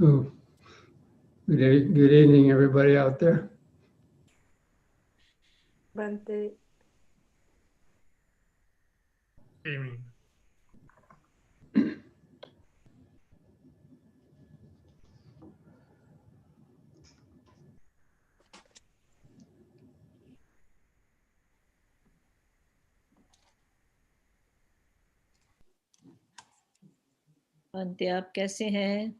So, good evening, everybody out there. Bhante. Evening. Bhante, आप कैसे हैं?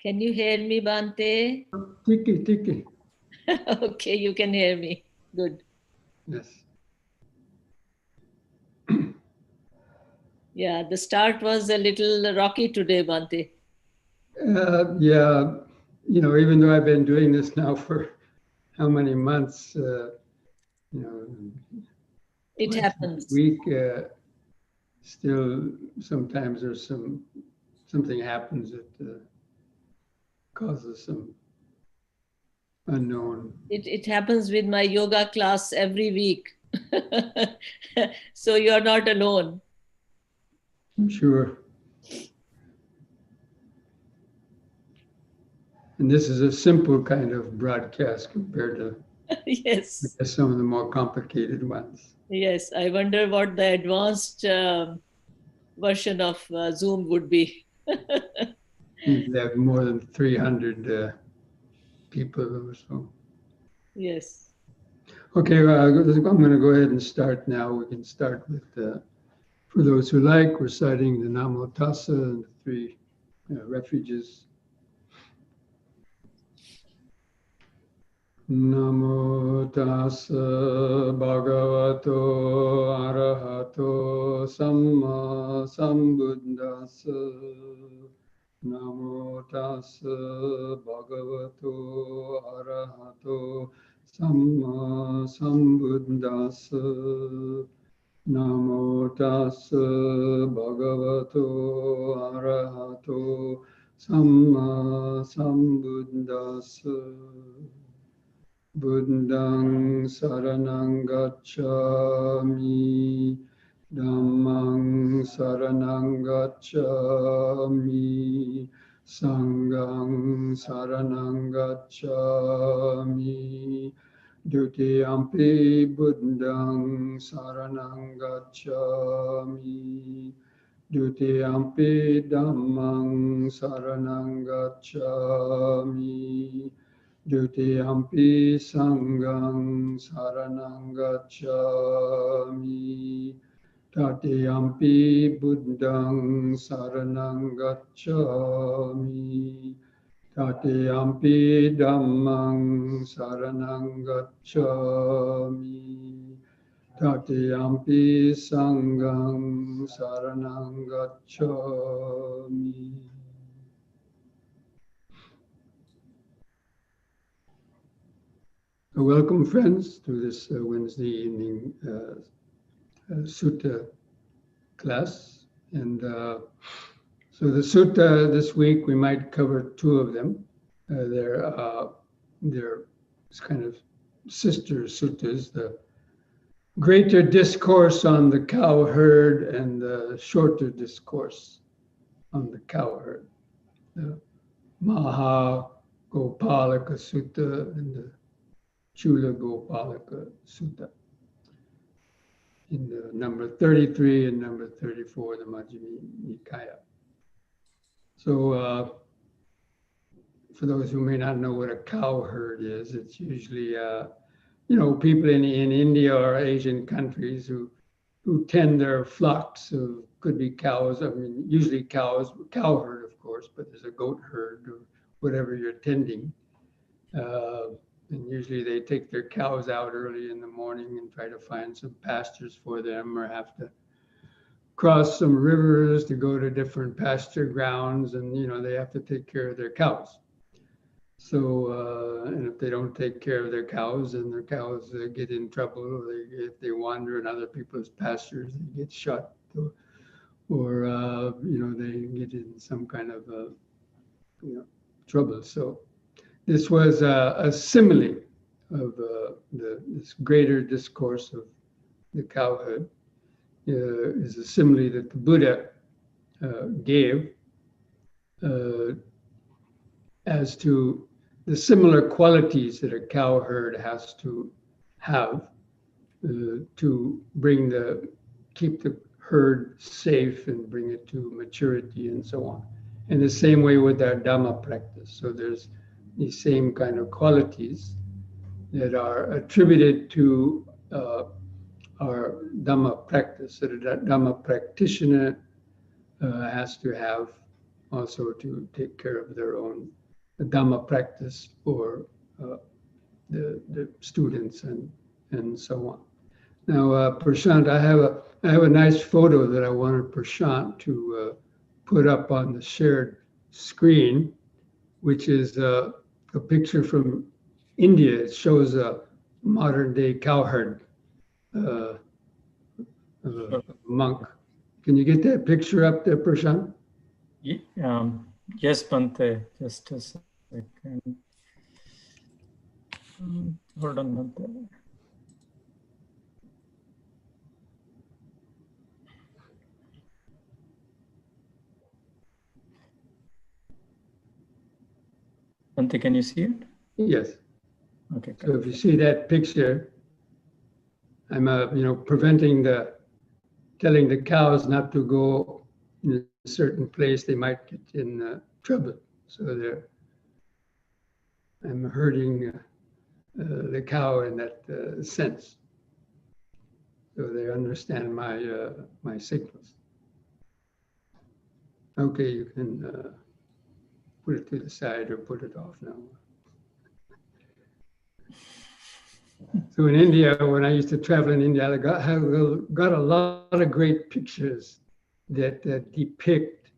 Can you hear me, Bhante? Tiki. Okay, you can hear me. Good. Yes. Yeah, the start was a little rocky today, Bhante. Yeah, even though I've been doing this now for how many months, It twice happens. a week, still sometimes there's something happens that causes some unknown. It happens with my yoga class every week. So you're not alone. I'm sure. And this is a simple kind of broadcast compared to Yes. some of the more complicated ones. Yes. I wonder what the advanced version of Zoom would be. They have more than 300 people or so. Yes. Okay, I'm going to go ahead and start now. We can start with, for those who like, reciting the Namo Tassa and the three refuges. Namo Tassa Bhagavato Arahato Samma Sambuddhassa. Namo Tassa Bhagavato Arahato Samma Sambuddhassa. Namo Tassa Bhagavato Arahato Samma Sambuddhassa. Buddhang Saranang Gacchami, Dhammang Saranang Gacchami, Sanghang Saranang Gacchami, Dutiyampi Buddhang Saranang Gacchami, Dutiyampi Dhammang Saranang Gacchami, Dutiyampi Sanghang Saranang Gacchami, Tatiyampi Buddhang Saranang Gacchami, Tatiyampi Dhammang Saranang Gacchami, Tatiyampi Sanghang Saranang Gacchami. Welcome, friends, to this Wednesday evening Sutta class. And so the Sutta this week, we might cover two of them. They're kind of sister suttas, the greater discourse on the Cowherd and the shorter discourse on the Cowherd. The Maha Gopalaka Sutta and the Chula Gopalaka Sutta in the number 33 and number 34, the Majjhima Nikaya. So for those who may not know what a cowherd is, it's usually, people in India or Asian countries who tend their flocks of, could be cows, usually cows, cowherd, of course, but there's a goat herd or whatever you're tending. And usually they take their cows out early in the morning and try to find some pastures for them, or have to cross some rivers to go to different pasture grounds, and they have to take care of their cows. So, and if they don't take care of their cows, then their cows get in trouble, or if they wander in other people's pastures, they get shot, or they get in some kind of trouble. So this was a simile of this greater discourse of the cowherd. Is a simile that the Buddha gave as to the similar qualities that a cowherd has to have to keep the herd safe and bring it to maturity and so on. In the same way with our Dhamma practice. So there's these same kind of qualities that are attributed to our Dhamma practice, that a Dhamma practitioner has to have also to take care of their own Dhamma practice for the students and so on. Now, Prashant, I have a nice photo that I wanted Prashant to put up on the shared screen, which is a picture from India. It shows a modern day cowherd monk. Can you get that picture up there, Prashant? Yes, Bhante. Just a second. Hold on, Bhante. Bhante, can you see it? Yes. Okay. So if you see that picture, I'm telling the cows not to go in a certain place. They might get in trouble. So I'm herding the cow in that sense. So they understand my signals. Okay, you can put it to the side or put it off now. So in India, when I used to travel in India, I got a lot of great pictures that depict,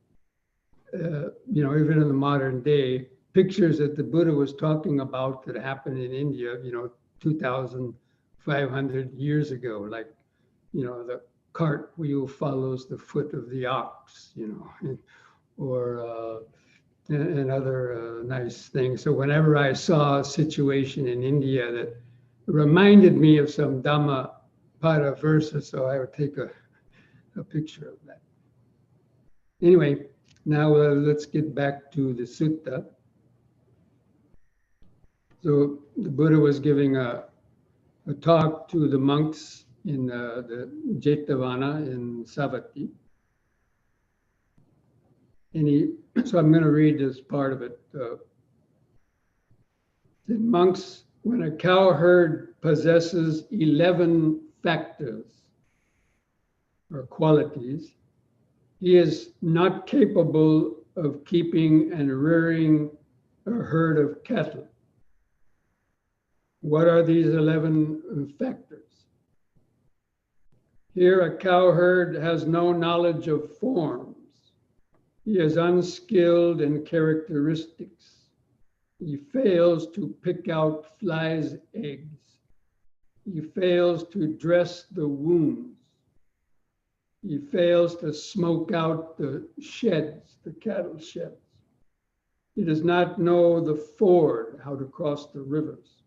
even in the modern day, pictures that the Buddha was talking about that happened in India, 2,500 years ago, like, the cart wheel follows the foot of the ox, or and other nice things. So whenever I saw a situation in India that reminded me of some Dhammapada verses, so I would take a picture of that. Anyway, now let's get back to the sutta. So the Buddha was giving a talk to the monks in the Jetavana in Savatthi. So I'm going to read this part of it. The monks, when a cowherd possesses 11 factors or qualities, he is not capable of keeping and rearing a herd of cattle. What are these 11 factors? Here, a cowherd has no knowledge of forms. He is unskilled in characteristics. He fails to pick out flies' eggs. He fails to dress the wounds. He fails to smoke out the sheds, the cattle sheds. He does not know the ford, how to cross the rivers.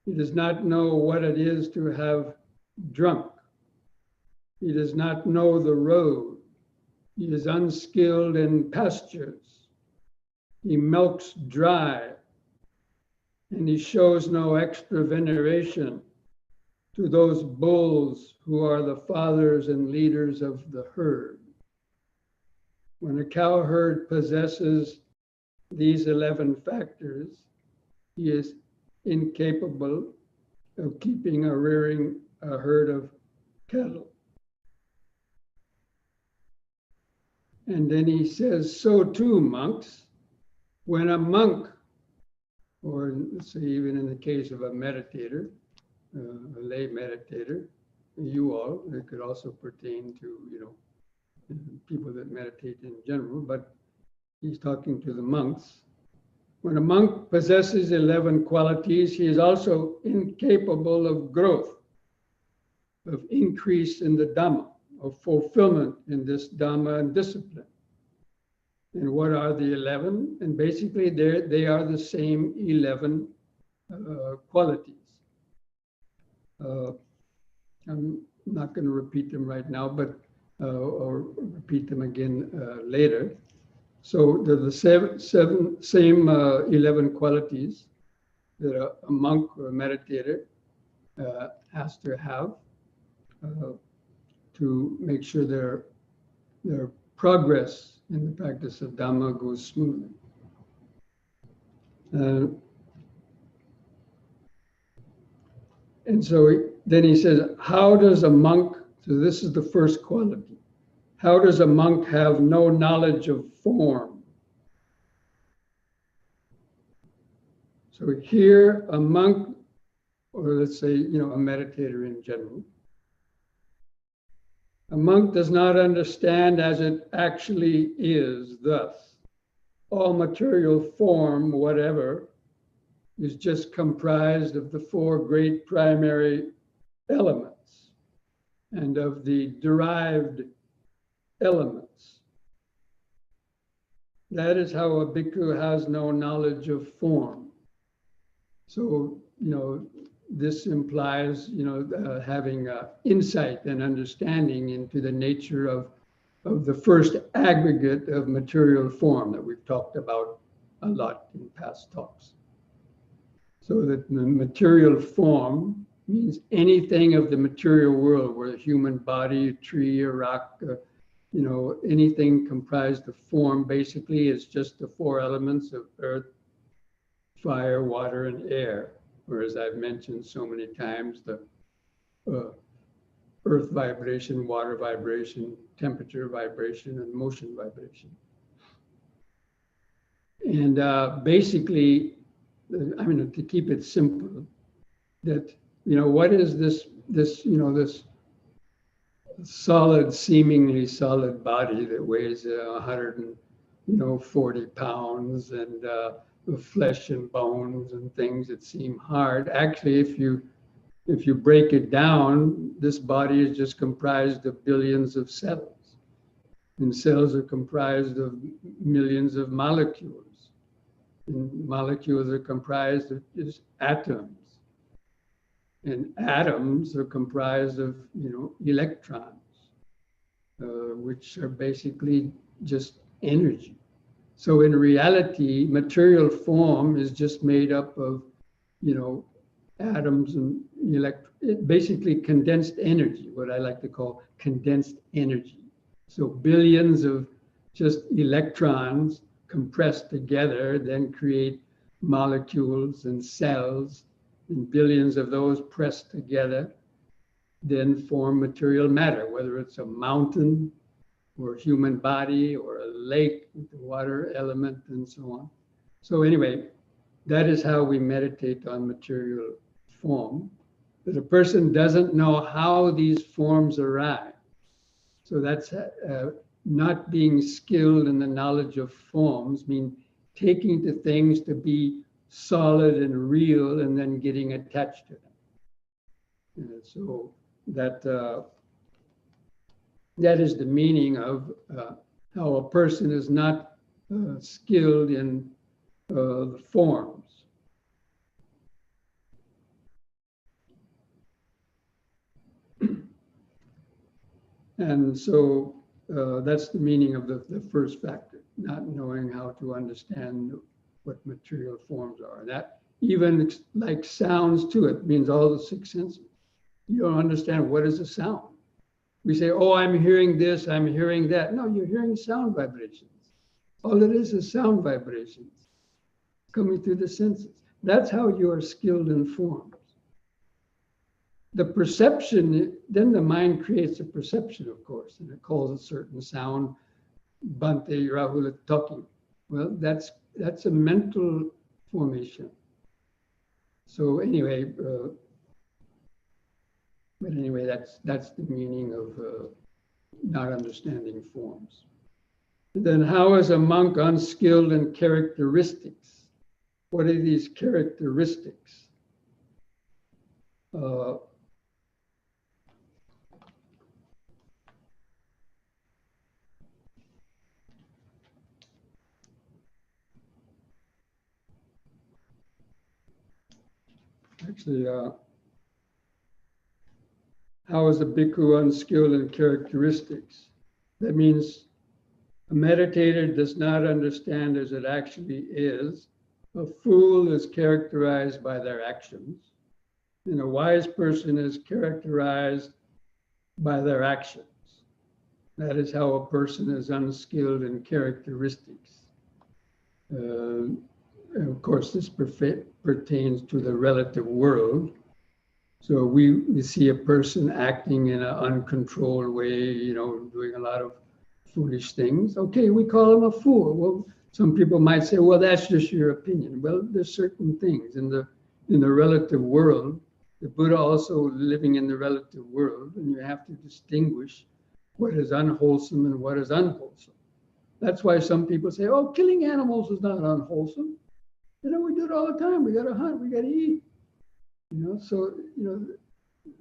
He does not know what it is to have drunk. He does not know the road. He is unskilled in pastures. He milks dry, and he shows no extra veneration to those bulls who are the fathers and leaders of the herd. When a cowherd possesses these 11 factors, he is incapable of keeping or rearing a herd of cattle. And then he says, so too, monks, when a monk, or let's say even in the case of a meditator, a lay meditator, you all, it could also pertain to, people that meditate in general, but he's talking to the monks. When a monk possesses 11 qualities, he is also incapable of growth, of increase in the Dhamma, of fulfillment in this Dhamma and discipline. And what are the 11? And basically, they are the same 11 qualities. I'm not going to repeat them right now, but or repeat them again later. So the same 11 qualities that a monk or a meditator has to have to make sure their progress in the practice of Dhamma goes smoothly. And so then he says, how does a monk, so this is the first quality, how does a monk have no knowledge of form? So here, a monk, or let's say, a meditator in general, a monk does not understand as it actually is. Thus, all material form, whatever, is just comprised of the four great primary elements and of the derived elements. That is how a bhikkhu has no knowledge of form. So, this implies, having insight and understanding into the nature of the first aggregate of material form that we've talked about a lot in past talks. So that the material form means anything of the material world, where a human body, a tree, a rock, anything comprised of form basically is just the four elements of earth, fire, water, and air. Or as I've mentioned so many times, the earth vibration, water vibration, temperature vibration, and motion vibration. And basically, to keep it simple, that, what is this solid, seemingly solid body that weighs 140 pounds and with flesh and bones and things that seem hard. Actually, if you break it down, this body is just comprised of billions of cells. And cells are comprised of millions of molecules. And molecules are comprised of just atoms. And atoms are comprised of, electrons, which are basically just energy. So in reality, material form is just made up of, atoms and basically condensed energy, what I like to call condensed energy. So billions of just electrons compressed together then create molecules and cells, and billions of those pressed together then form material matter, whether it's a mountain or a human body or a lake with the water element and so on. So anyway, that is how we meditate on material form. But a person doesn't know how these forms arise. So that's not being skilled in the knowledge of forms, mean taking to things to be solid and real and then getting attached to them. And so that is the meaning of how a person is not skilled in the forms. And so that's the meaning of the first factor, not knowing how to understand what material forms are. That even like sounds too, it means all the six senses. You don't understand what is a sound. We say, oh, I'm hearing this, I'm hearing that. No, you're hearing sound vibrations. All it is sound vibrations coming through the senses. That's how you are skilled in forms. The perception, then the mind creates a perception, of course, and it calls a certain sound, Bhante, Rahula talking. Well, that's a mental formation. So anyway, that's the meaning of not understanding forms. And then how is a monk unskilled in characteristics? What are these characteristics? Actually, how is a bhikkhu unskilled in characteristics? That means a meditator does not understand as it actually is. A fool is characterized by their actions, and a wise person is characterized by their actions. That is how a person is unskilled in characteristics. Of course, this pertains to the relative world. So we see a person acting in an uncontrolled way, doing a lot of foolish things. Okay, we call him a fool. Well, some people might say, well, that's just your opinion. Well, there's certain things in the relative world. The Buddha also living in the relative world, and you have to distinguish what is unwholesome and what is unwholesome. That's why some people say, oh, killing animals is not unwholesome. We do it all the time. We got to hunt, we got to eat.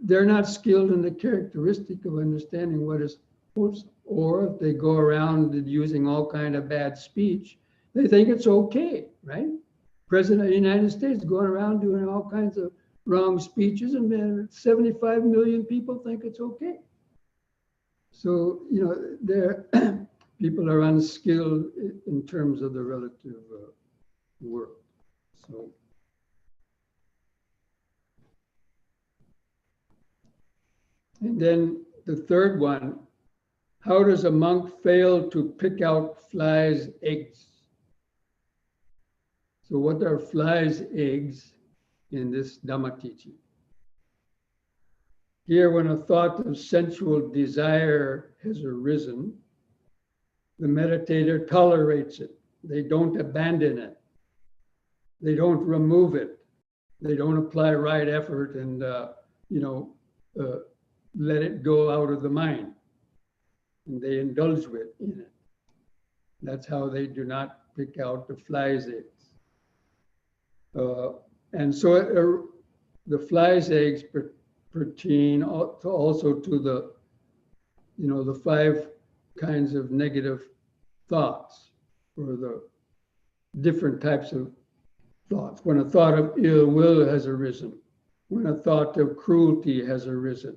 They're not skilled in the characteristic of understanding what is wholesome. Or if they go around using all kind of bad speech, they think it's okay, right? President of the United States going around doing all kinds of wrong speeches, and 75 million people think it's okay. So, people are unskilled in terms of the relative world. So, and then the third one, how does a monk fail to pick out flies' eggs? So what are flies' eggs in this Dhamma teaching? Here, when a thought of sensual desire has arisen, the meditator tolerates it. They don't abandon it. They don't remove it. They don't apply right effort and, let it go out of the mind. And they indulge in it. That's how they do not pick out the flies' eggs. And so the flies' eggs pertain also to the 5 kinds of negative thoughts, or the different types of thoughts. When a thought of ill will has arisen, when a thought of cruelty has arisen,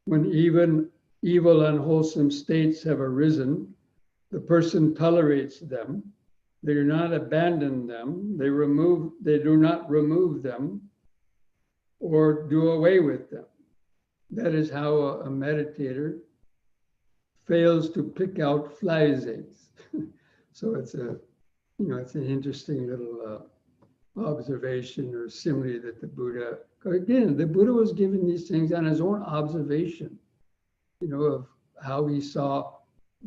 when even evil, unwholesome states have arisen, the person tolerates them. They do not abandon them. They do not remove them or do away with them. That is how a meditator fails to pick out flies' eggs. So it's it's an interesting little observation or simile that the Buddha, again, the Buddha was giving these things on his own observation, of how he saw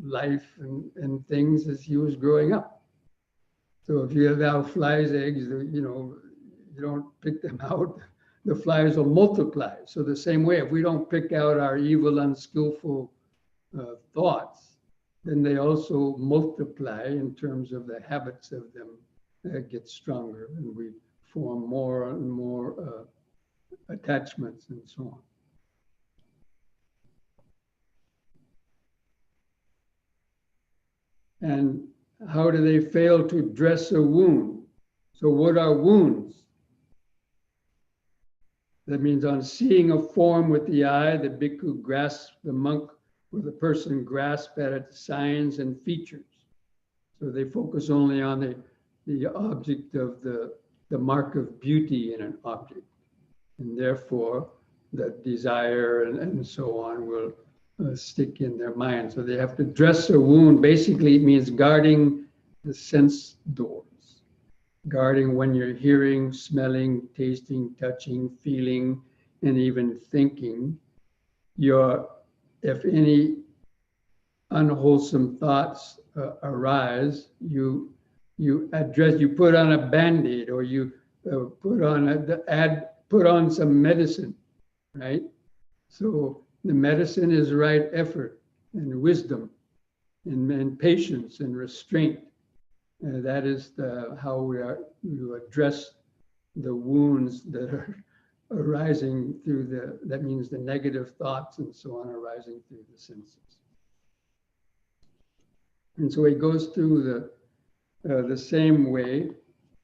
life and things as he was growing up. So if you allow flies' eggs, you don't pick them out, the flies will multiply. So the same way, if we don't pick out our evil, unskillful thoughts, then they also multiply in terms of the habits of them get stronger, and we form more and more attachments and so on. And how do they fail to dress a wound? So what are wounds? That means on seeing a form with the eye, the bhikkhu grasps, the monk or the person grasps at its signs and features. So they focus only on the object of the mark of beauty in an object. And therefore, that desire and so on will stick in their mind. So they have to dress a wound. Basically, it means guarding the sense doors. Guarding when you're hearing, smelling, tasting, touching, feeling, and even thinking. If any unwholesome thoughts arise, you put on a Band-Aid, or you put on some medicine, right? So the medicine is right effort and wisdom and patience and restraint. That is how you address the wounds that are arising through that means the negative thoughts and so on arising through the senses. And so he goes through the same way,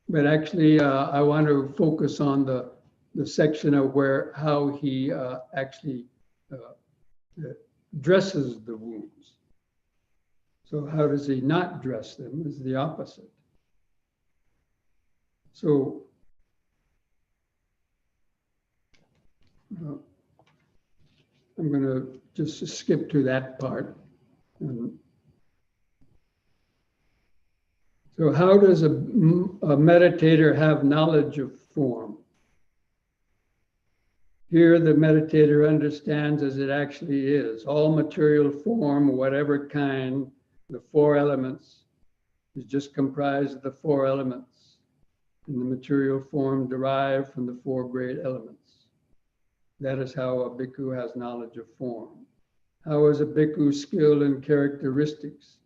but actually I want to focus on the section of how he actually dresses the wounds. So how does he not dress them is the opposite. So I'm going to just skip to that part. So how does a meditator have knowledge of form? Here the meditator understands as it actually is. All material form, whatever kind, the four elements, is just comprised of the four elements. And the material form derived from the four great elements. That is how a bhikkhu has knowledge of form. How is a bhikkhu skilled in characteristics?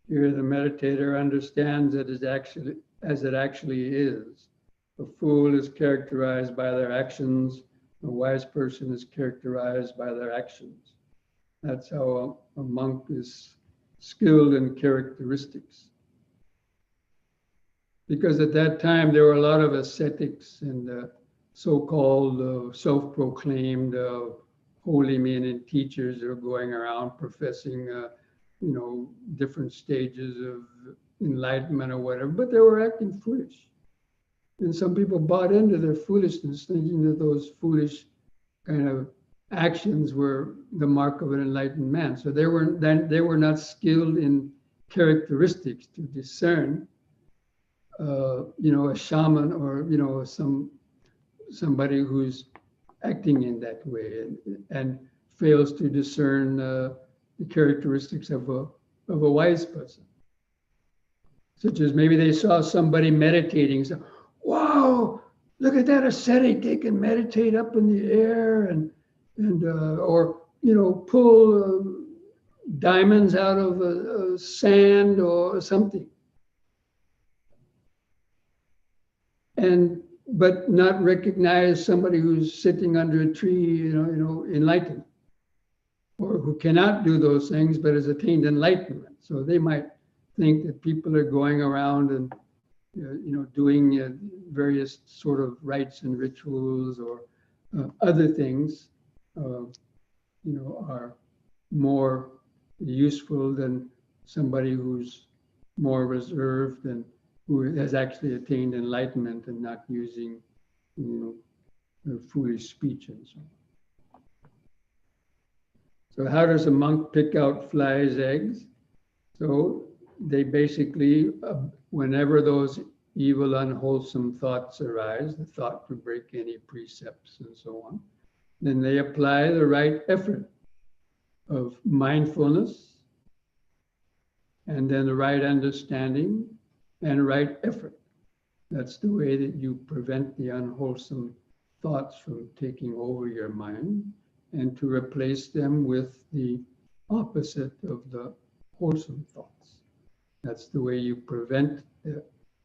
Here the meditator understands it as it actually is. A fool is characterized by their actions. A wise person is characterized by their actions. That's how a monk is skilled in characteristics. Because at that time there were a lot of ascetics and so-called self-proclaimed holy men and teachers who are going around professing different stages of enlightenment or whatever, but they were acting foolish. And some people bought into their foolishness, thinking that those foolish kind of actions were the mark of an enlightened man. So they were not skilled in characteristics to discern, a shaman or somebody who's acting in that way and fails to discern the characteristics of a wise person. Such as maybe they saw somebody meditating, so, wow, look at that ascetic, they can meditate up in the air or pull diamonds out of sand or something. But not recognize somebody who's sitting under a tree, enlightened, or who cannot do those things but has attained enlightenment. So they might think that people are going around and doing various sort of rites and rituals or other things, are more useful than somebody who's more reserved and who has actually attained enlightenment and not using, foolish speech and so on. So how does a monk pick out flies' eggs? So they basically, whenever those evil, unwholesome thoughts arise, the thought to break any precepts and so on, then they apply the right effort of mindfulness and then the right understanding and right effort. That's the way that you prevent the unwholesome thoughts from taking over your mind and to replace them with the opposite of the wholesome thoughts. That's the way you prevent the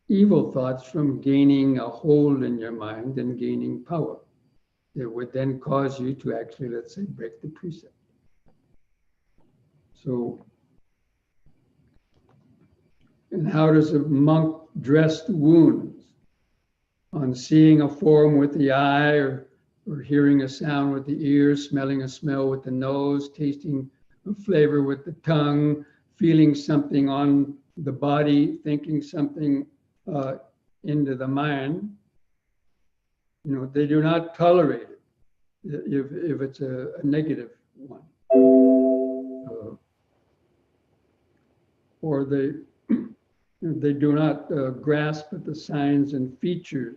evil thoughts from gaining a hold in your mind and gaining power. It would then cause you to actually, let's say, break the precept. So, and how does a monk dress the wounds? On seeing a form with the eye or hearing a sound with the ears, smelling a smell with the nose, tasting a flavor with the tongue, feeling something on the body, thinking something into the mind, they do not tolerate it if it's a negative one. Or they do not grasp at the signs and features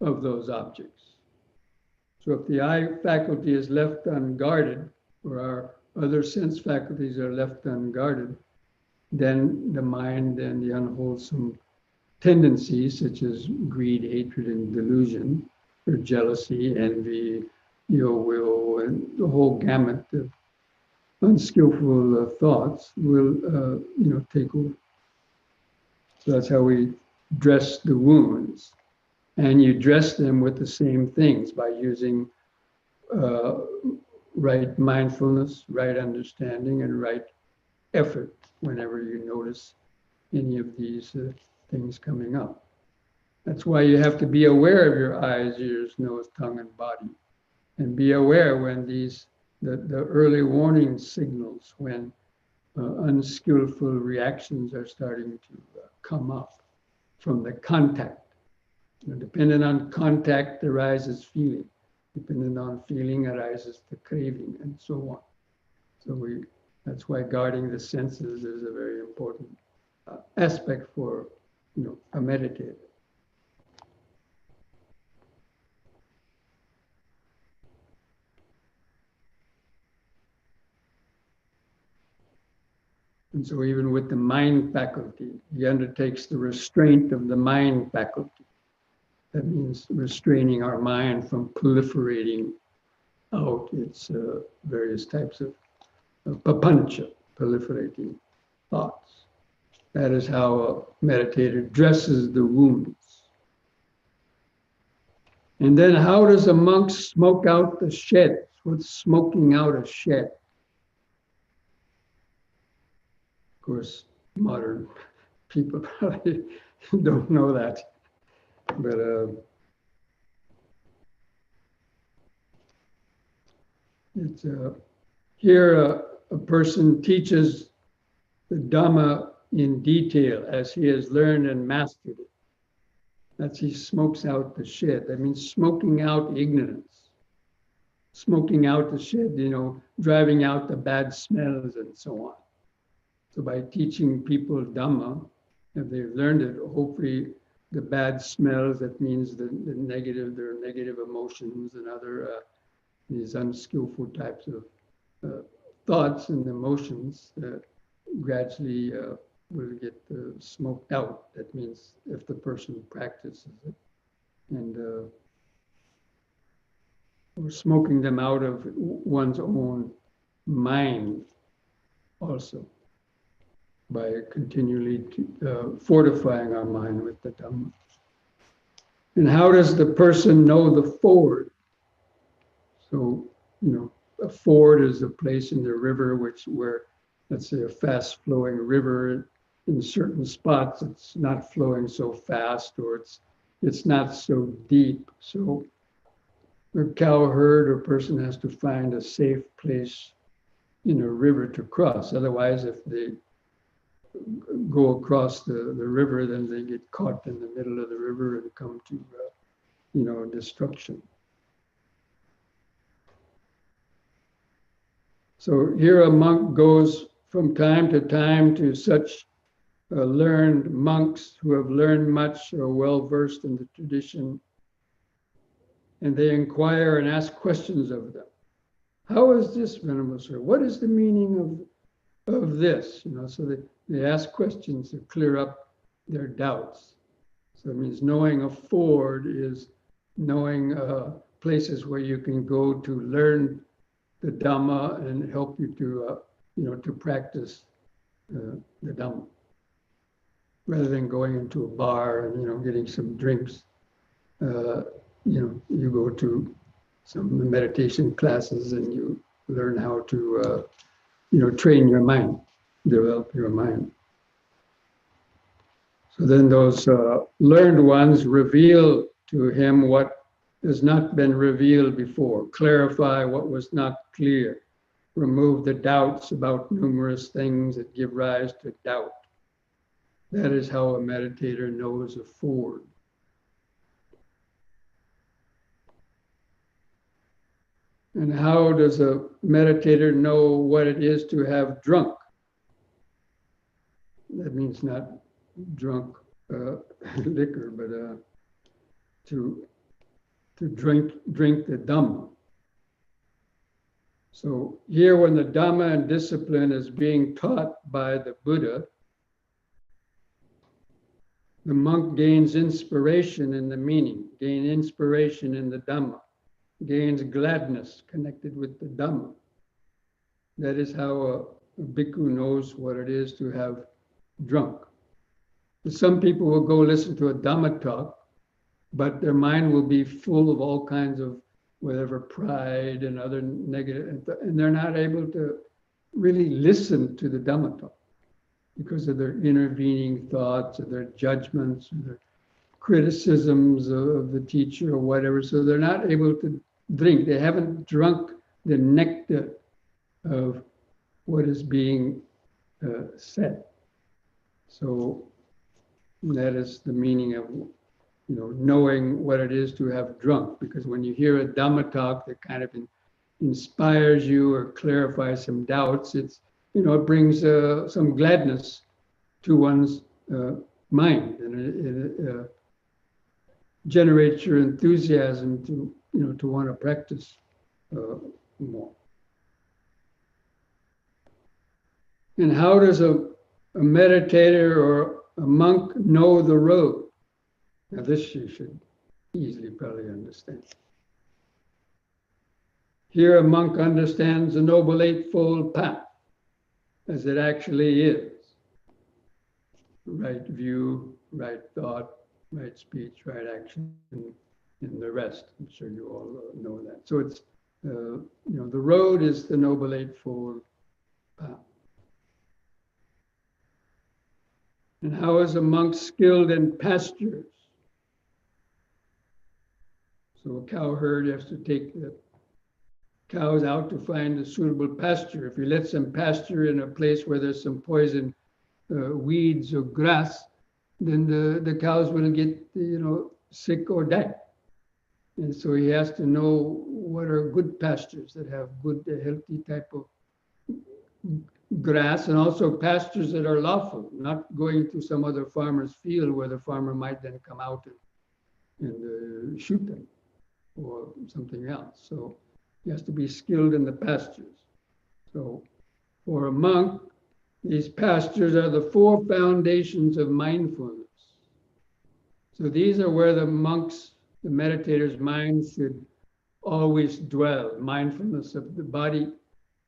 of those objects. So if the eye faculty is left unguarded, or our other sense faculties are left unguarded, then the mind and the unwholesome tendencies such as greed, hatred, and delusion, or jealousy, envy, ill will, and the whole gamut of unskillful thoughts will, take over. So that's how we dress the wounds. And you dress them with the same things by using right mindfulness, right understanding, and right effort whenever you notice any of these things coming up. That's why you have to be aware of your eyes, ears, nose, tongue, and body. And be aware when the early warning signals, when unskillful reactions are starting to come up from the contact. Dependent on contact arises feeling. Dependent on feeling arises the craving, and so on. So that's why guarding the senses is a very important aspect for a meditator. And so even with the mind faculty, he undertakes the restraint of the mind faculty. That means restraining our mind from proliferating out its various types of papancha, proliferating thoughts. That is how a meditator dresses the wounds. And then how does a monk smoke out the sheds? What's smoking out a shed? Of course, modern people probably don't know that. But it's here a person teaches the Dhamma in detail as he has learned and mastered it. That's he smokes out the shed. That means smoking out ignorance, smoking out the shed, driving out the bad smells and so on. So by teaching people Dhamma, if they've learned it, hopefully the bad smells, that means the negative, there are negative emotions and other these unskillful types of thoughts and emotions gradually will get smoked out. That means if the person practices it. And or smoking them out of one's own mind also, by continually fortifying our mind with the Dhamma. And how does the person know the ford? So, a ford is a place in the river where, let's say, a fast-flowing river, in certain spots it's not flowing so fast, or it's not so deep. So a cowherd or person has to find a safe place in a river to cross. Otherwise, if they go across the river, then they get caught in the middle of the river and come to, destruction. So here a monk goes from time to time to such learned monks who have learned much or well versed in the tradition, and they inquire and ask questions of them. How is this, Venerable Sir? What is the meaning of this? So they ask questions to clear up their doubts. So it means knowing a ford is knowing places where you can go to learn the Dhamma and help you to practice the Dhamma, rather than going into a bar and getting some drinks. You go to some meditation classes and you learn how to train your mind, develop your mind. So then those learned ones reveal to him what has not been revealed before, clarify what was not clear, remove the doubts about numerous things that give rise to doubt. That is how a meditator knows a ford. And how does a meditator know what it is to have drunk? That means not drunk liquor, but to drink the Dhamma. So here, when the Dhamma and discipline is being taught by the Buddha, the monk gains inspiration in the meaning, gains inspiration in the Dhamma, gains gladness connected with the Dhamma. That is how a bhikkhu knows what it is to have drunk. Some people will go listen to a Dhamma talk, but their mind will be full of all kinds of whatever pride and other negative, and they're not able to really listen to the Dhamma talk because of their intervening thoughts, or their judgments, or their criticisms of the teacher or whatever. So they're not able to drink. They haven't drunk the nectar of what is being set. So that is the meaning of, knowing what it is to have drunk. Because when you hear a Dhamma talk that kind of inspires you or clarifies some doubts, it brings some gladness to one's mind, and it generates your enthusiasm to want to practice more. And how does a meditator or a monk know the road? Now this you should easily probably understand. Here a monk understands the Noble Eightfold Path as it actually is. Right view, right thought, right speech, right action, and the rest. I'm sure you all know that. So it's, the road is the Noble Eightfold Path. And how is a monk skilled in pastures? So a cowherd has to take the cows out to find a suitable pasture. If he lets them pasture in a place where there's some poison weeds or grass, then the cows will get sick or die. And so he has to know what are good pastures that have good, healthy type of grass, and also pastures that are lawful, not going to some other farmer's field where the farmer might then come out and shoot them or something else. So he has to be skilled in the pastures. So for a monk, these pastures are the four foundations of mindfulness. So these are where the monks, the meditator's mind should always dwell. Mindfulness of the body,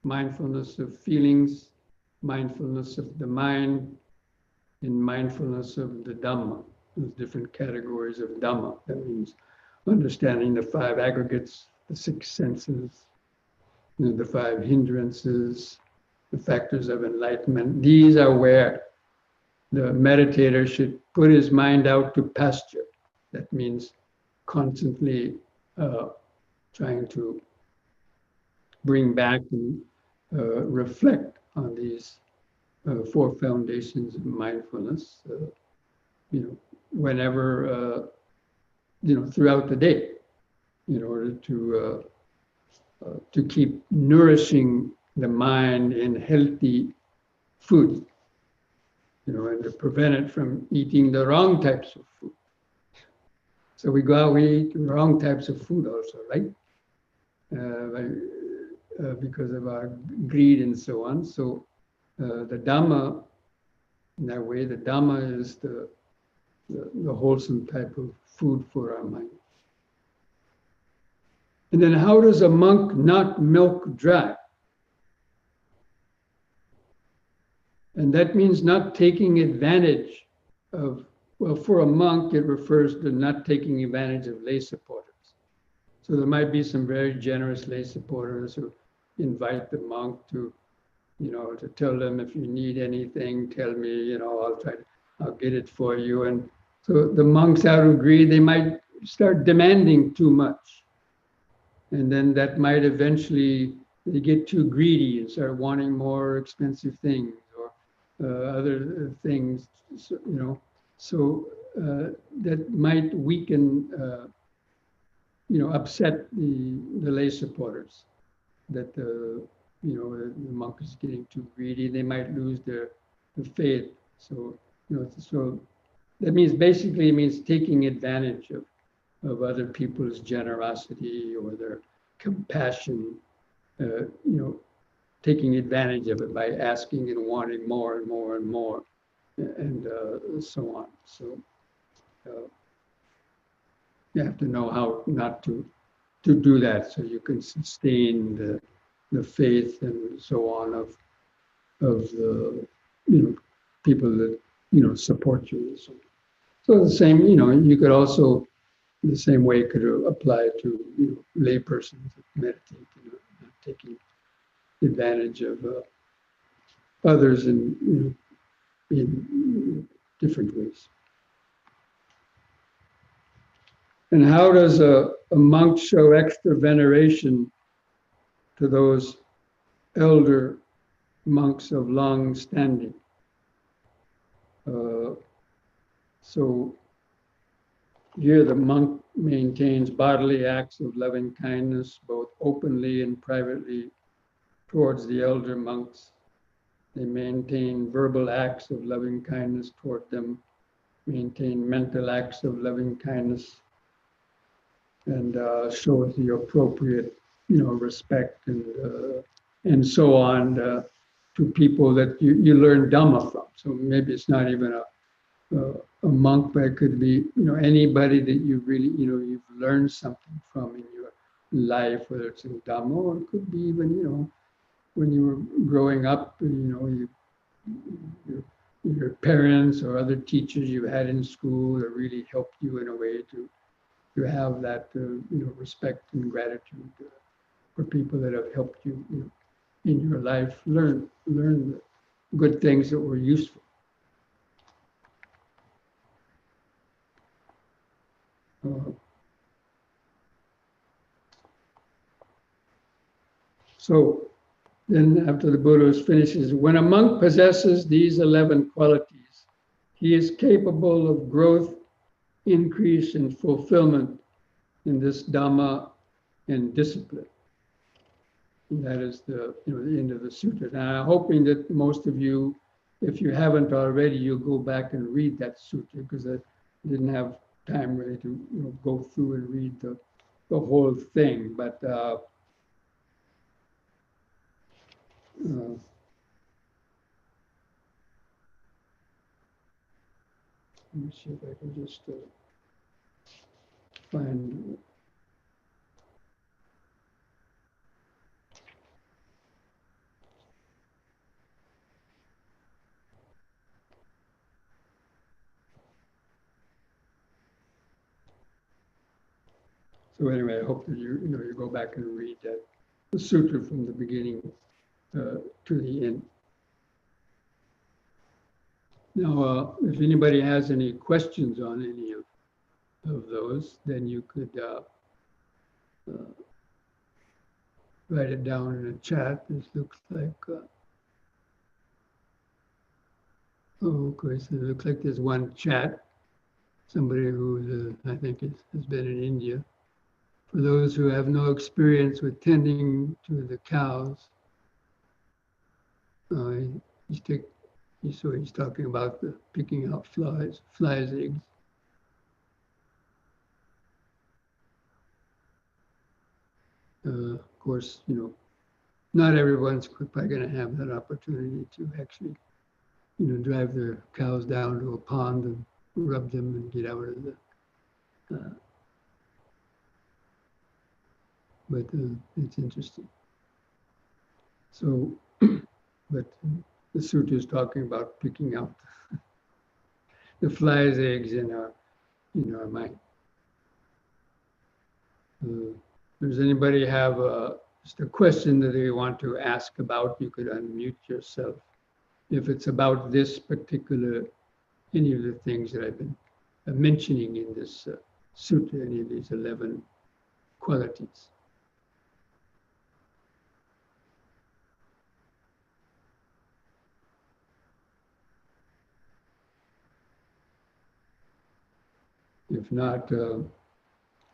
mindfulness of feelings, mindfulness of the mind, and mindfulness of the Dhamma. There's different categories of Dhamma. That means understanding the five aggregates, the six senses, the five hindrances, the factors of enlightenment. These are where the meditator should put his mind out to pasture. That means constantly trying to bring back and reflect on these four foundations of mindfulness, whenever, throughout the day, in order to keep nourishing the mind in healthy food, and to prevent it from eating the wrong types of food. So we go out, we eat the wrong types of food also, right? Because of our greed and so on. So the Dhamma, in that way, the Dhamma is the wholesome type of food for our mind. And then how does a monk not milk dry? And that means not taking advantage of, well, for a monk, it refers to not taking advantage of lay supporters. So there might be some very generous lay supporters who invite the monk to, to tell them, if you need anything, tell me, I'll get it for you. And so the monks, out of greed, they might start demanding too much. And then that might eventually, they get too greedy and start wanting more expensive things or other things, so that might weaken, upset the lay supporters, that the monk is getting too greedy. They might lose their faith. So, so that means basically it means taking advantage of other people's generosity or their compassion, taking advantage of it by asking and wanting more and more and more, and so on. So you have to know how not to do that, so you can sustain the faith and so on of the people that support you. So the same, you could also, the same way could apply to lay persons that meditate, not taking advantage of others in different ways. And how does a monk show extra veneration to those elder monks of long standing. So here the monk maintains bodily acts of loving kindness, both openly and privately towards the elder monks. They maintain verbal acts of loving kindness toward them, maintain mental acts of loving kindness, and shows the appropriate, respect and so on to people that you learn Dhamma from. So maybe it's not even a monk, but it could be, anybody that you really, you've learned something from in your life, whether it's in Dhamma, or it could be even, when you were growing up, your parents or other teachers you had in school that really helped you in a way to have that, respect and gratitude for people that have helped you, in your life, learn the good things that were useful. So then after the Buddha finishes, when a monk possesses these 11 qualities, he is capable of growth, increase, and fulfillment in this Dhamma and discipline. And that is the end of the sutta. Now, I'm hoping that most of you, if you haven't already, you'll go back and read that sutta, because I didn't have time really to go through and read the whole thing. But let me see if I can just find. So anyway, I hope that you go back and read that the sutta from the beginning to the end. Now, if anybody has any questions on any of those, then you could write it down in a chat. This looks like, of course, it looks like there's one chat. Somebody who I think has been in India. For those who have no experience with tending to the cows, he's talking about the picking out flies' eggs. Of course, not everyone's probably going to have that opportunity to actually, drive their cows down to a pond and rub them and get out of the. But it's interesting. So, but the sutta is talking about picking out the flies' eggs in our mind. Does anybody have just a question that they want to ask about? You could unmute yourself. If it's about this particular, any of the things that I've been mentioning in this sutta, any of these 11 qualities. If not,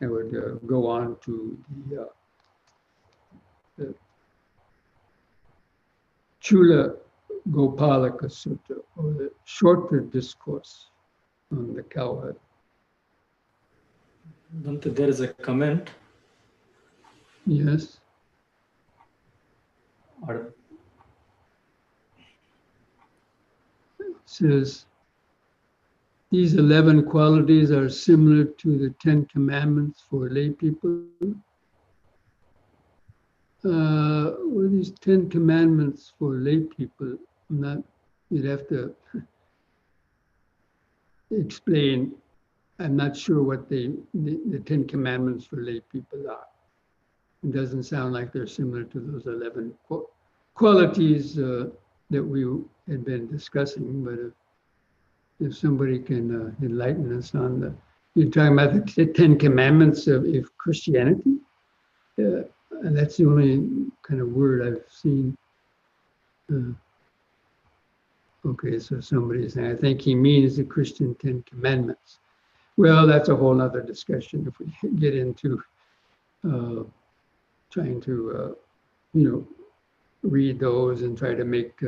I would go on to the Chula Gopalaka Sutta, or the shorter discourse on the Cowherd. Bhante, there is a comment. Yes. Or It says, these 11 qualities are similar to the 10 commandments for lay people. What are these 10 commandments for lay people? You'd have to explain. I'm not sure what the 10 commandments for lay people are. It doesn't sound like they're similar to those 11 qualities that we had been discussing, but if somebody can enlighten us on you're talking about the 10 commandments of Christianity? And that's the only kind of word I've seen Okay, so somebody's saying, I think he means the Christian 10 Commandments. Well, that's a whole other discussion if we get into trying to, read those and try to make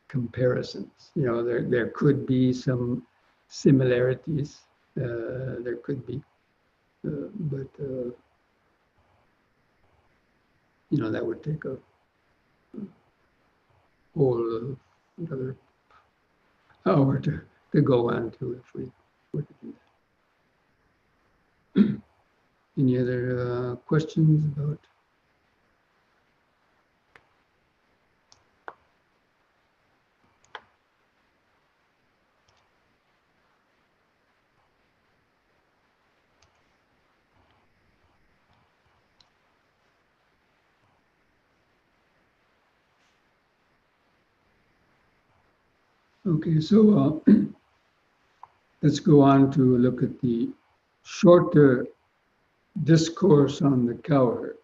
comparisons. There could be some similarities. There could be, but that would take a whole another hour to go on to if we were to do that. Any other questions about? Okay, so let's go on to look at the shorter discourse on the Cowherd.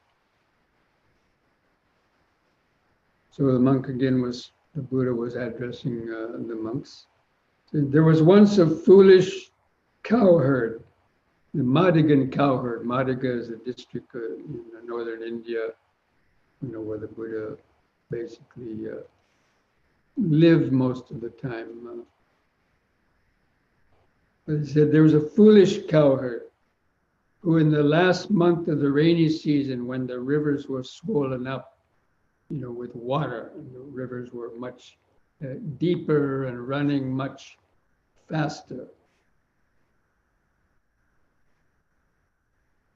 So the monk again the Buddha was addressing the monks. There was once a foolish cowherd, the Madigan cowherd. Madiga is a district in northern India, where the Buddha basically lived most of the time. But he said there was a foolish cowherd who in the last month of the rainy season, when the rivers were swollen up, with water, and the rivers were much deeper and running much faster.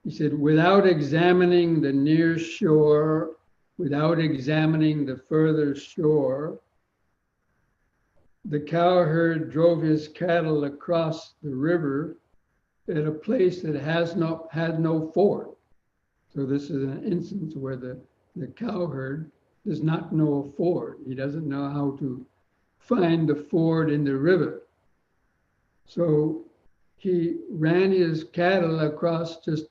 He said, without examining the near shore, without examining the further shore, the cowherd drove his cattle across the river at a place that had no ford. So this is an instance where the cowherd does not know a ford. He doesn't know how to find the ford in the river. So he ran his cattle across just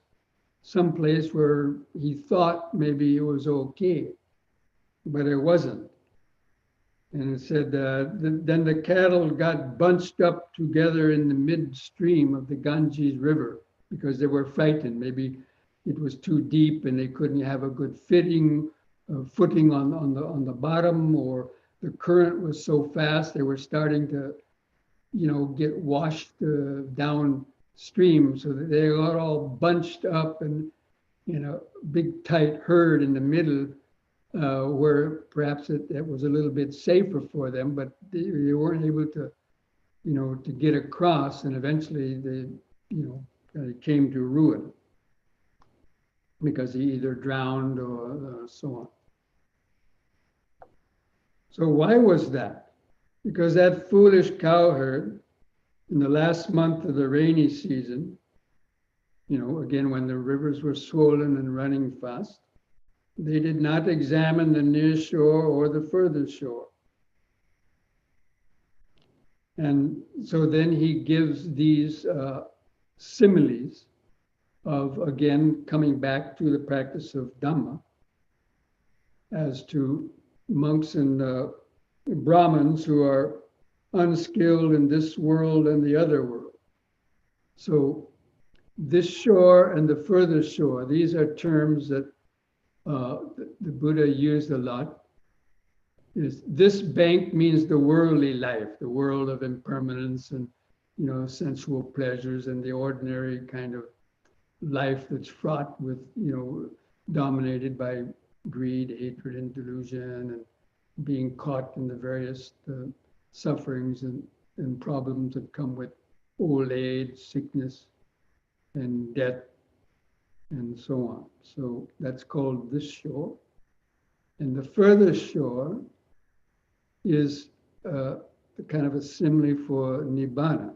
some place where he thought maybe it was okay, but it wasn't. And it said, then the cattle got bunched up together in the midstream of the Ganges River because they were frightened. Maybe it was too deep and they couldn't have a good footing on the bottom, or the current was so fast they were starting to, get washed downstream, so that they got all bunched up and big tight herd in the middle. Where perhaps it was a little bit safer for them, but they weren't able to, to get across, and eventually they came to ruin because he either drowned or so on. So why was that? Because that foolish cowherd in the last month of the rainy season, again, when the rivers were swollen and running fast, they did not examine the near shore or the further shore. And so then he gives these similes of, again, coming back to the practice of Dhamma, as to monks and Brahmins who are unskilled in this world and the other world. So this shore and the further shore, these are terms that the Buddha used a lot. This bank means the worldly life, the world of impermanence and sensual pleasures and the ordinary kind of life that's fraught with dominated by greed, hatred, and delusion, and being caught in the various sufferings and problems that come with old age, sickness, and death, and so on. So that's called this shore. And the further shore is kind of a simile for Nibbana,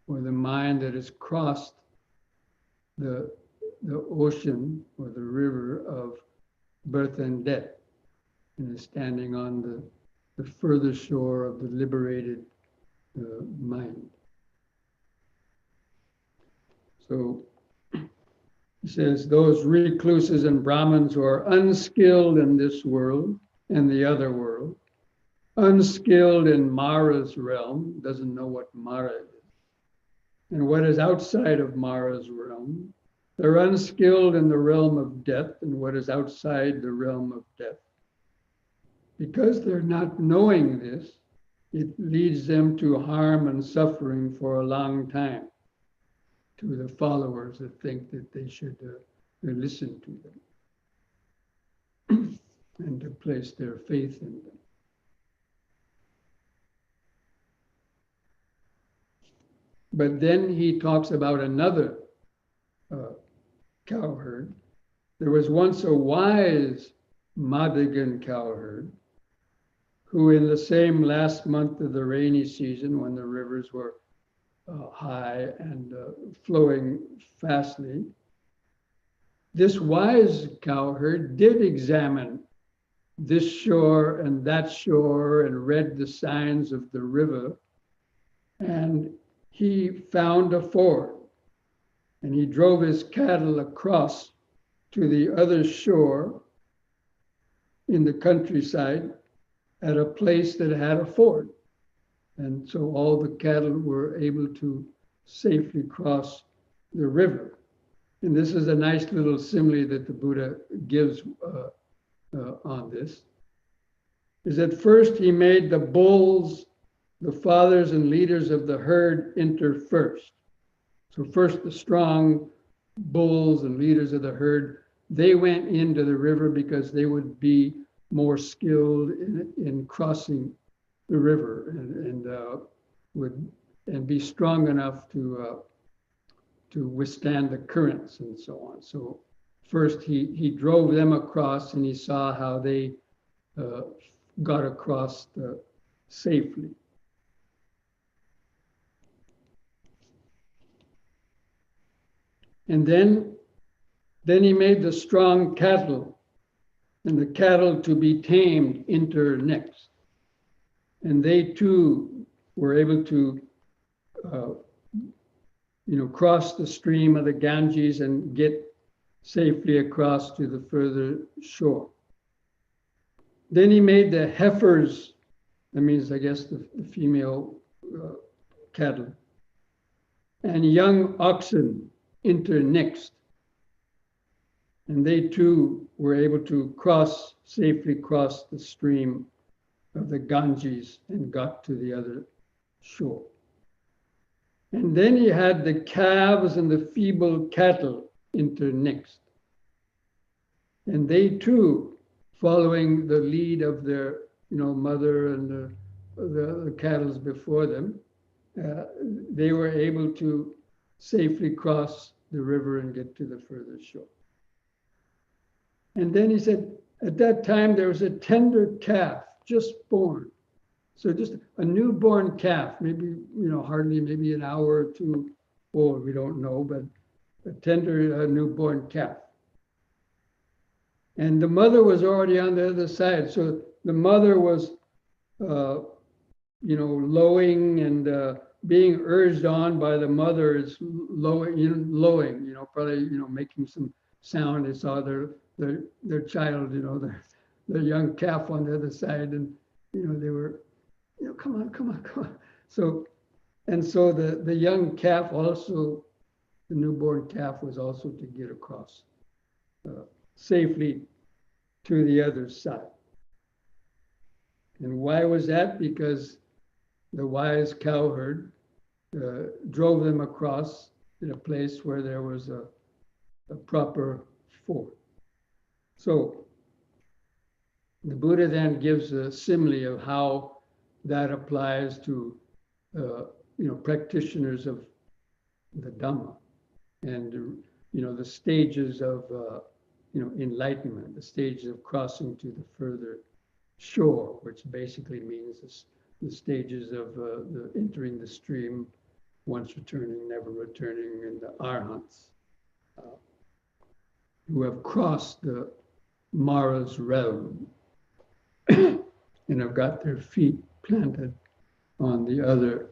or the mind that has crossed the ocean or the river of birth and death, and is standing on the further shore of the liberated mind. So he says, those recluses and Brahmins who are unskilled in this world and the other world, unskilled in Mara's realm, doesn't know what Mara is, and what is outside of Mara's realm. They're unskilled in the realm of death and what is outside the realm of death. Because they're not knowing this, it leads them to harm and suffering for a long time to the followers that think that they should listen to them and to place their faith in them. But then he talks about another cowherd. There was once a wise Madigan cowherd who, in the same last month of the rainy season, when the rivers were high and flowing fastly, this wise cowherd did examine this shore and that shore and read the signs of the river, and he found a ford, and he drove his cattle across to the other shore in the countryside at a place that had a ford. And so all the cattle were able to safely cross the river. And this is a nice little simile that the Buddha gives on this. Is that first he made the bulls, the fathers and leaders of the herd, enter first. So first the strong bulls and leaders of the herd, they went into the river because they would be more skilled in crossing the river and be strong enough to withstand the currents and so on. So first he drove them across, and he saw how they got across safely. And then he made the strong cattle, and the cattle to be tamed enter next. And they too were able to cross the stream of the Ganges and get safely across to the further shore. Then he made the heifers, that means I guess the female cattle, and young oxen enter next. And they too were able to safely cross the stream of the Ganges and got to the other shore. And then he had the calves and the feeble cattle enter next. And they too, following the lead of their mother and the cattle before them, they were able to safely cross the river and get to the further shore. And then he said, at that time there was a tender calf just born. So just a newborn calf, maybe, hardly maybe an hour or two old, we don't know, but a tender newborn calf. And the mother was already on the other side. So the mother was, lowing and being urged on by the mother is lowing, probably, making some sound. They saw their child, their young calf on the other side, and, they were, come on. So the young calf also, the newborn calf was also to get across safely to the other side. And why was that? Because the wise cowherd drove them across in a place where there was a proper ford. So the Buddha then gives a simile of how that applies to practitioners of the Dhamma and the stages of enlightenment, the stages of crossing to the further shore, which basically means the stages of the entering the stream, once returning, never returning, and the arhats who have crossed the Mara's realm and have got their feet planted on the other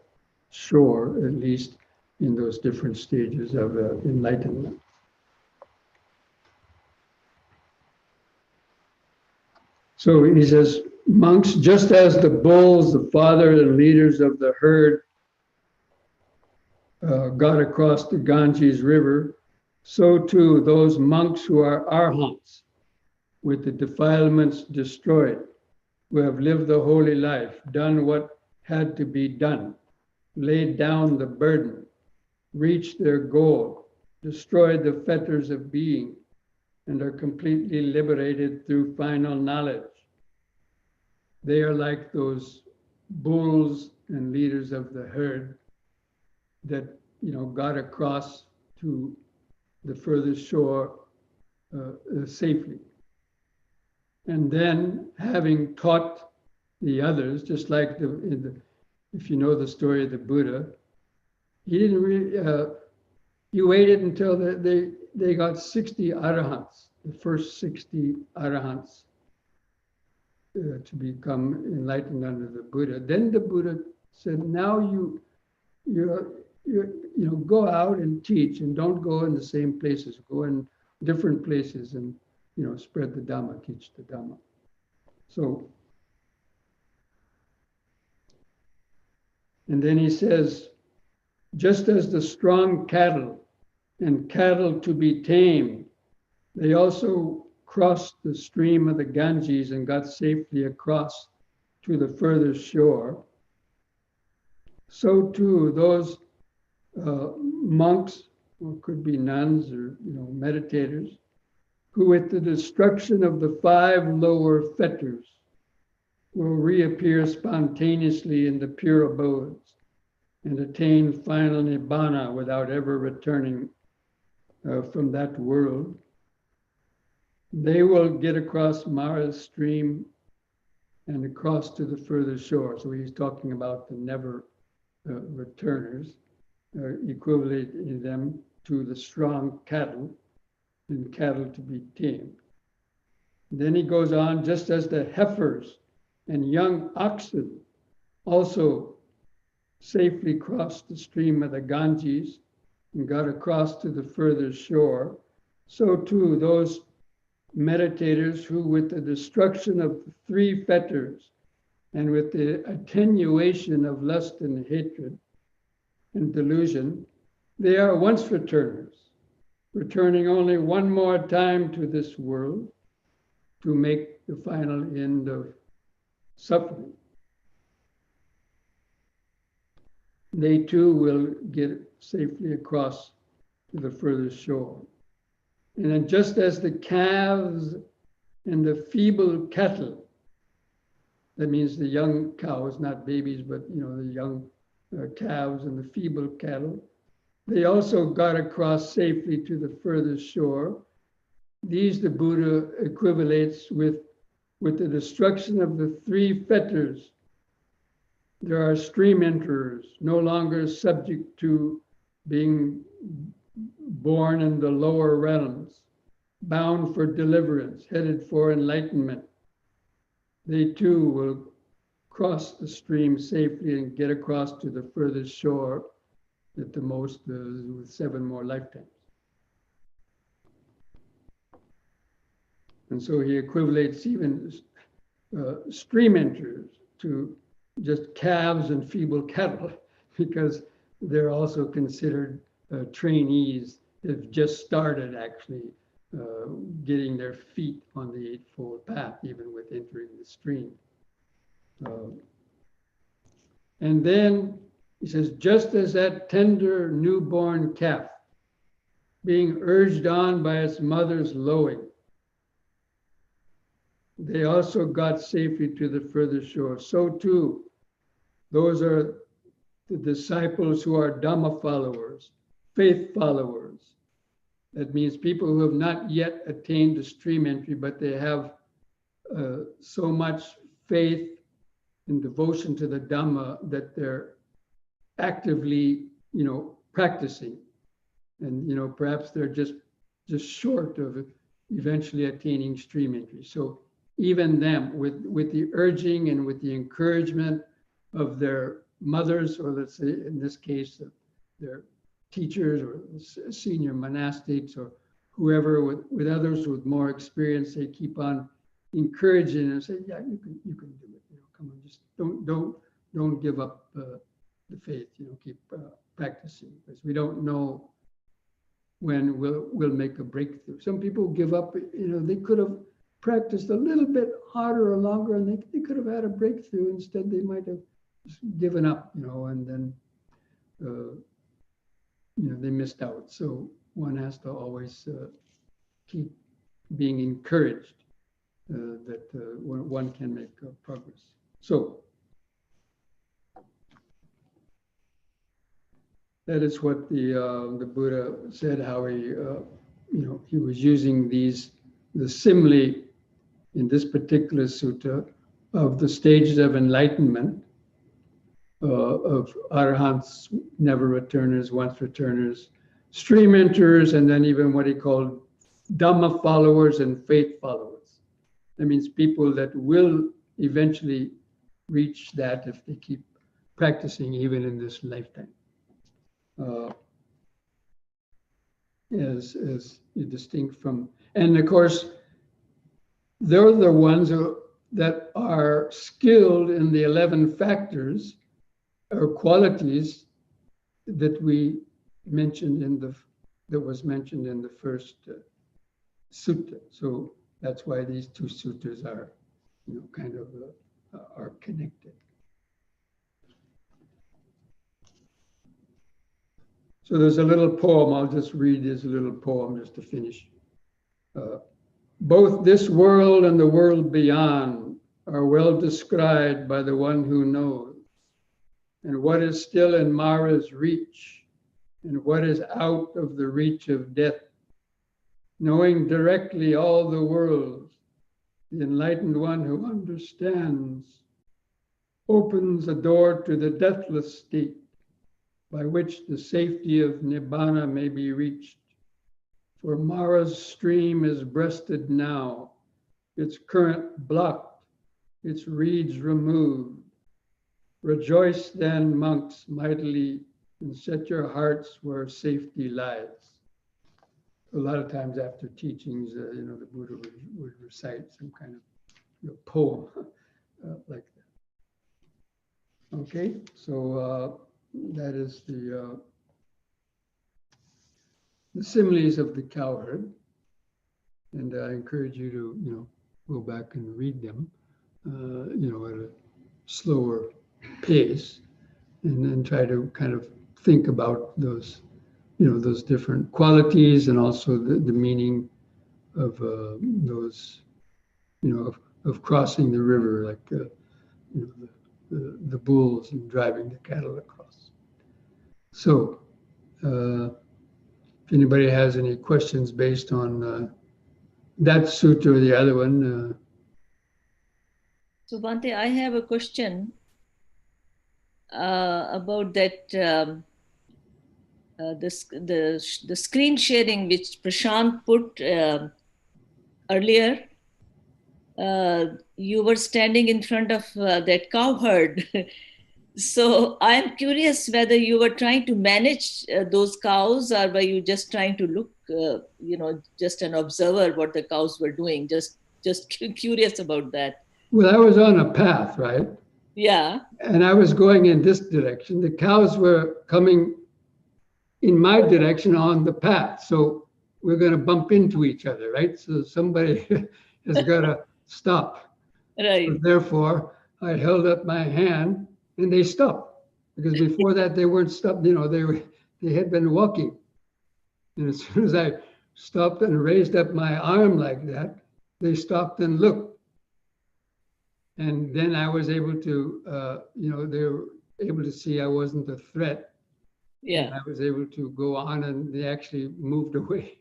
shore, at least in those different stages of enlightenment. So he says, monks, just as the bulls, the fathers and leaders of the herd got across the Ganges River, so too those monks who are arhants, with the defilements destroyed, who have lived the holy life, done what had to be done, laid down the burden, reached their goal, destroyed the fetters of being, and are completely liberated through final knowledge. They are like those bulls and leaders of the herd that got across to the furthest shore safely. And then, having taught the others, just like if you know the story of the Buddha, he didn't really. He waited until they got 60 arahants, the first 60 arahants, to become enlightened under the Buddha. Then the Buddha said, "Now you go out and teach, and don't go in the same places. Go in different places and spread the Dhamma, teach the Dhamma." So, and then he says, just as the strong cattle and cattle to be tamed, they also crossed the stream of the Ganges and got safely across to the furthest shore, so too those monks, or could be nuns or meditators, who with the destruction of the 5 lower fetters will reappear spontaneously in the pure abodes and attain final nibbana without ever returning from that world. They will get across Mara's stream and across to the further shore. So he's talking about the never returners, equivalent them to the strong cattle and cattle to be tamed. Then he goes on, just as the heifers and young oxen also safely crossed the stream of the Ganges and got across to the further shore, so too those meditators who, with the destruction of the 3 fetters and with the attenuation of lust and hatred and delusion, they are once returners, returning only one more time to this world to make the final end of suffering. They too will get safely across to the furthest shore. And then just as the calves and the feeble cattle, that means the young cows, not babies, but the young calves and the feeble cattle, they also got across safely to the furthest shore. These the Buddha equivalates with the destruction of the 3 fetters. There are stream enterers, no longer subject to being born in the lower realms, bound for deliverance, headed for enlightenment. They too will cross the stream safely and get across to the furthest shore at the most with 7 more lifetimes. And so he equivalates even stream enterers to just calves and feeble cattle, because they're also considered trainees that have just started actually getting their feet on the Eightfold Path, even with entering the stream. And then he says, just as that tender newborn calf, being urged on by its mother's lowing, they also got safely to the further shore. So too, those are the disciples who are Dhamma followers, faith followers. That means people who have not yet attained the stream entry, but they have so much faith and devotion to the Dhamma that they're actively, practicing. And, perhaps they're just short of eventually attaining stream entry. So even them, with the urging and with the encouragement of their mothers, or let's say in this case, their teachers or senior monastics or whoever, with others with more experience, they keep on encouraging and say, yeah, you can do it. Come on, just don't give up the faith. Keep practicing, because we don't know when we'll make a breakthrough. Some people give up. They could have practiced a little bit harder or longer, and they could have had a breakthrough. Instead, they might have just given up. And then they missed out. So one has to always keep being encouraged that one can make progress. So that is what the Buddha said, how he was using the simile in this particular sutta of the stages of enlightenment, of arahants, never returners, once returners, stream enterers, and then even what he called Dhamma followers and faith followers. That means people that will eventually reach that if they keep practicing even in this lifetime. As distinct from, and of course, they're the ones that are skilled in the 11 factors or qualities that we mentioned that was mentioned in the first sutta. So that's why these two suttas are, kind of are connected. So there's a little poem. I'll just read this little poem just to finish. Both this world and the world beyond are well described by the one who knows, and what is still in Mara's reach, and what is out of the reach of death. Knowing directly all the worlds, the enlightened one who understands opens a door to the deathless state, by which the safety of Nibbana may be reached. For Mara's stream is breasted now, its current blocked, its reeds removed. Rejoice then, monks, mightily, and set your hearts where safety lies. A lot of times after teachings, the Buddha would recite some kind of poem like that. Okay, so that is the similes of the Cowherd, and I encourage you to go back and read them, at a slower pace, and then try to kind of think about those, those different qualities, and also the meaning of those, of crossing the river, like the bulls and driving the cattle across. So, if anybody has any questions based on that sutta or the other one. So, Bhante, I have a question about that, the screen sharing which Prashant put earlier. You were standing in front of that cowherd. So I'm curious whether you were trying to manage those cows, or were you just trying to look, just an observer what the cows were doing? Just curious about that. Well, I was on a path, right? Yeah. And I was going in this direction. The cows were coming in my direction on the path. So we're going to bump into each other, right? So somebody has got to stop. Right. So therefore, I held up my hand and they stopped, because before that they weren't stopped. They had been walking. And as soon as I stopped and raised up my arm like that, they stopped and looked. And then I was able to, they were able to see I wasn't a threat. Yeah. And I was able to go on, and they actually moved away.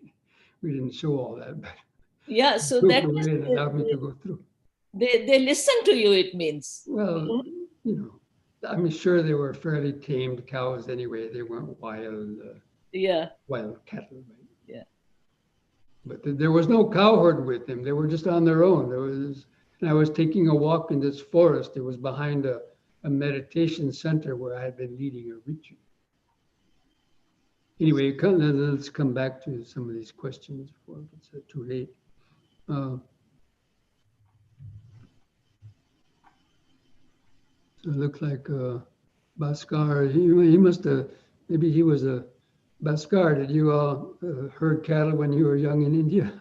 We didn't show all that, but yeah. So moved that away means and allowed me to go through. They listen to you, it means. Well, I'm sure they were fairly tamed cows anyway. They weren't wild, wild cattle, right? Yeah. But there was no cowherd with them. They were just on their own. And I was taking a walk in this forest. It was behind a meditation center where I had been leading a retreat. Anyway, let's come back to some of these questions before it's too late. So it looked like Bhaskar. He must have, maybe he was a Bhaskar. Did you all herd cattle when you were young in India?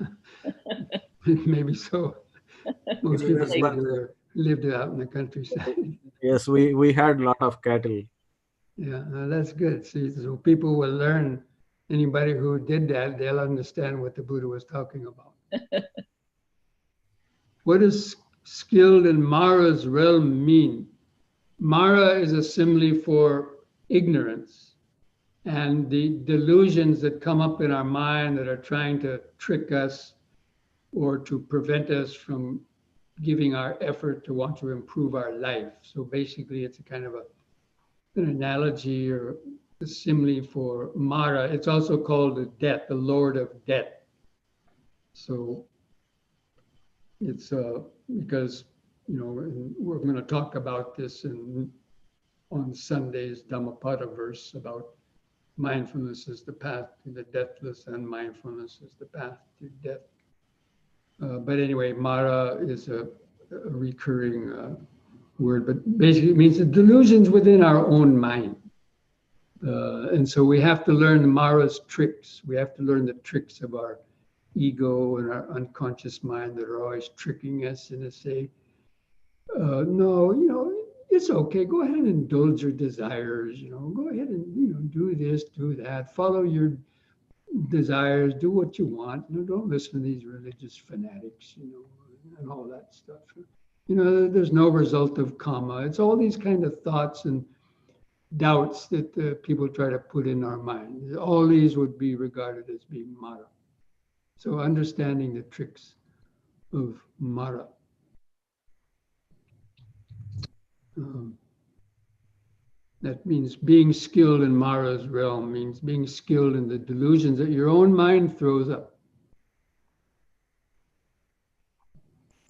Maybe so. Most people lived out in the countryside. Yes, we had a lot of cattle. Yeah, that's good. See, so people will learn. Anybody who did that, they'll understand what the Buddha was talking about. What does skilled in Mara's realm mean? Mara is a simile for ignorance and the delusions that come up in our mind that are trying to trick us or to prevent us from giving our effort to want to improve our life. So basically, it's a kind of an analogy or a simile for Mara. It's also called the death, the Lord of Death. So it's because, we're going to talk about this on Sunday's Dhammapada verse about mindfulness is the path to the deathless and mindfulness is the path to death. But anyway, Mara is a recurring word, but basically it means the delusions within our own mind. And so we have to learn Mara's tricks. We have to learn the tricks of our ego and our unconscious mind that are always tricking us and to say, no, it's okay. Go ahead and indulge your desires. Go ahead and do this, do that. Follow your desires. Do what you want. Don't listen to these religious fanatics. And all that stuff. There's no result of karma. It's all these kind of thoughts and doubts that people try to put in our mind. All these would be regarded as being Mara. So understanding the tricks of Mara. That means being skilled in Mara's realm, means being skilled in the delusions that your own mind throws up.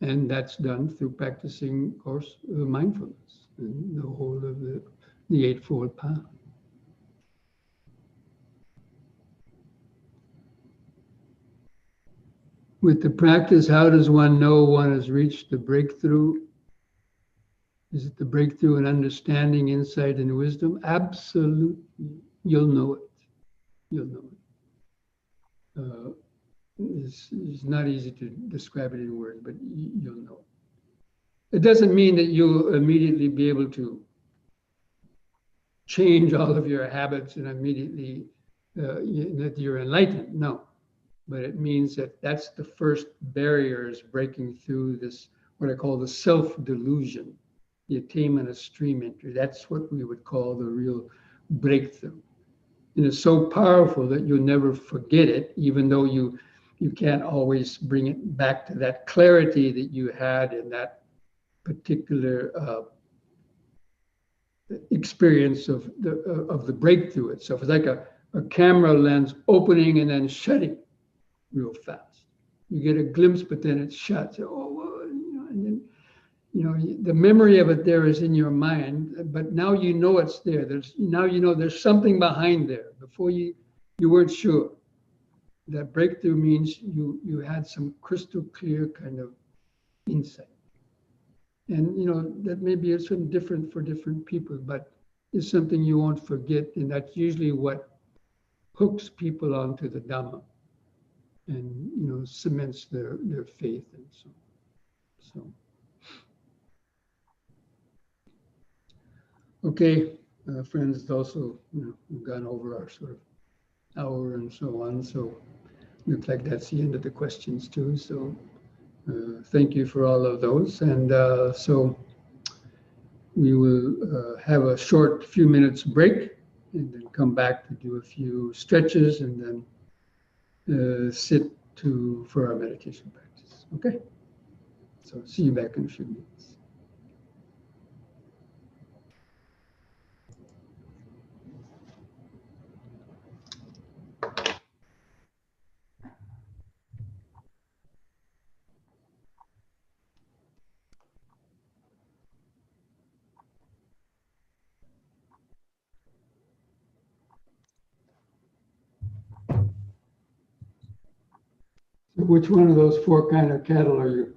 And that's done through practicing, of course, mindfulness and the whole of the Eightfold Path. With the practice, how does one know one has reached the breakthrough? Is it the breakthrough in understanding, insight, and wisdom? Absolutely. You'll know it. You'll know it. It's not easy to describe it in words, but you'll know it. It doesn't mean that you'll immediately be able to change all of your habits and immediately that you're enlightened. No. But it means that that's the first barriers breaking through this, what I call the self-delusion, the attainment of stream entry. That's what we would call the real breakthrough. And it's so powerful that you'll never forget it, even though you can't always bring it back to that clarity that you had in that particular experience of the breakthrough itself. It's like a camera lens opening and then shutting real fast. You get a glimpse, but then it shuts. And then the memory of it there is in your mind, but now you know it's there. There's something behind there. Before you weren't sure. That breakthrough means you had some crystal clear kind of insight. And that may be something different for different people, but it's something you won't forget, and that's usually what hooks people onto the Dhamma and cements their faith and so. Okay, friends, it's also we've gone over our sort of hour and so on, so looks like that's the end of the questions too. So thank you for all of those, and so we will have a short few minutes break and then come back to do a few stretches and then sit for our meditation practice. Okay, so see you back in a few minutes. Which one of those four kind of cattle are you?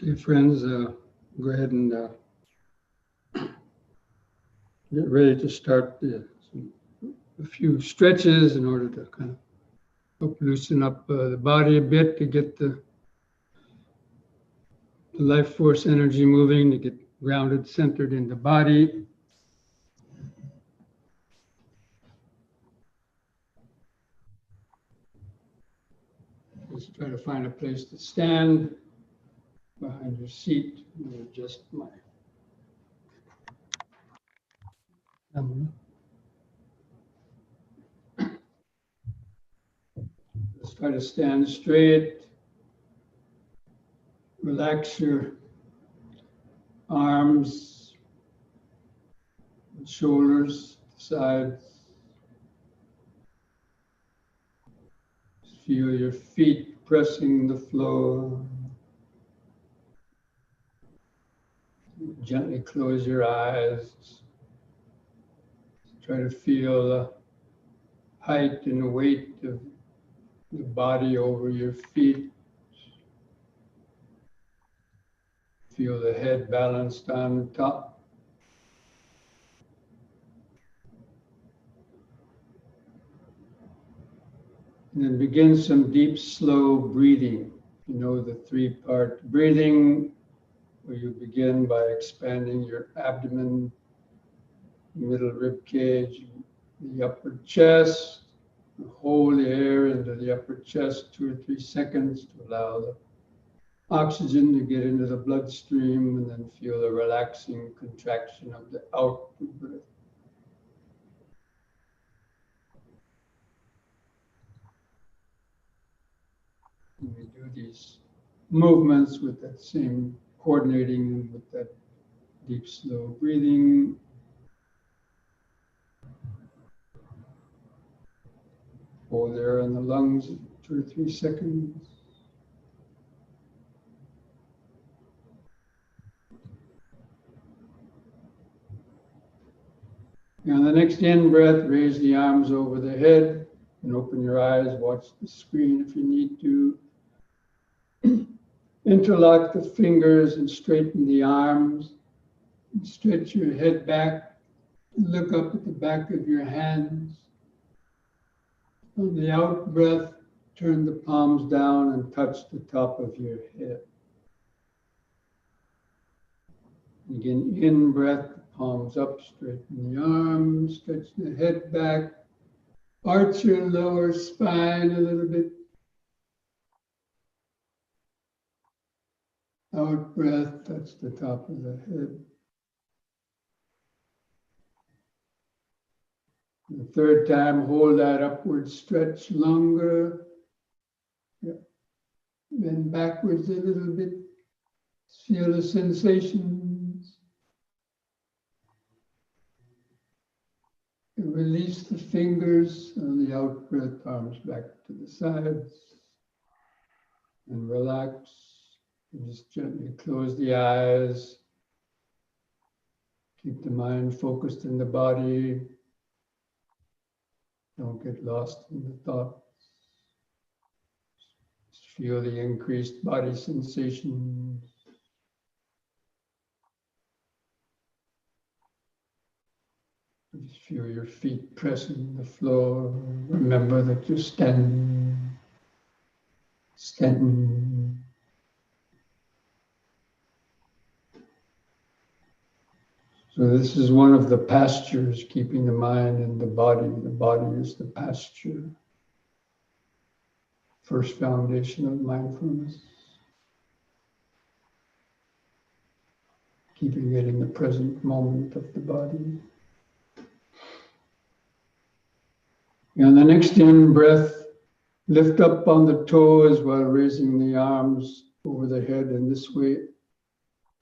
Okay, friends, go ahead and get ready to start a few stretches in order to kind of help loosen up the body a bit to get the life force energy moving, to get grounded, centered in the body. Just try to find a place to stand behind your seat. Adjust my camera. Just try to stand straight. Relax your arms, shoulders, sides. Feel your feet pressing the floor. Gently close your eyes. Try to feel the height and the weight of the body over your feet. Feel the head balanced on top. And then begin some deep, slow breathing. You know the three-part breathing, where you begin by expanding your abdomen, middle rib cage, the upper chest. Hold the air into the upper chest 2 or 3 seconds to allow the oxygen to get into the bloodstream, and then feel the relaxing contraction of the out breath. And we do these movements with that same coordinating with that deep, slow breathing. Hold there in the lungs 2 or 3 seconds. And on the next in breath, raise the arms over the head and open your eyes. Watch the screen if you need to. Interlock the fingers and straighten the arms. And stretch your head back. Look up at the back of your hands. On the out breath, turn the palms down and touch the top of your head. Again, in breath, palms up, straighten the arms, stretch the head back, arch your lower spine a little bit. Out breath, touch the top of the head. The third time, hold that upward stretch longer. Yeah. Then backwards a little bit. Feel the sensations. And release the fingers on the out breath, arms back to the sides. And relax. And just gently close the eyes. Keep the mind focused in the body. Don't get lost in the thoughts. Just feel the increased body sensations. Just feel your feet pressing the floor. Remember that you're standing. Standing. So this is one of the pastures, keeping the mind and the body. The body is the pasture. First foundation of mindfulness. Keeping it in the present moment of the body. And on the next in breath, lift up on the toes while raising the arms over the head in this way.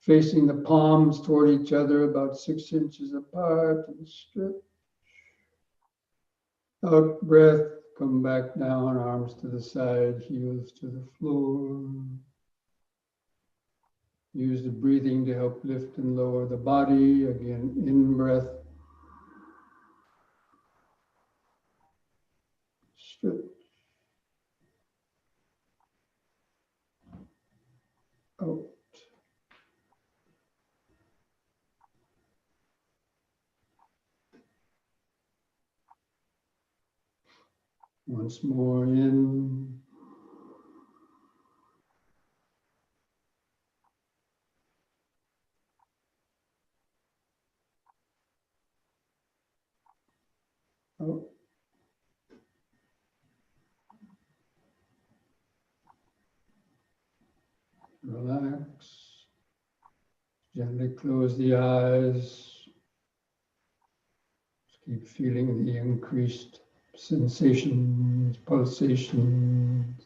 Facing the palms toward each other about 6 inches apart and stretch. Out breath, come back down, arms to the side, heels to the floor. Use the breathing to help lift and lower the body. Again, in breath. Stretch. Out. Once more in. Out. Relax. Gently close the eyes. Keep feeling the increased sensations, pulsations.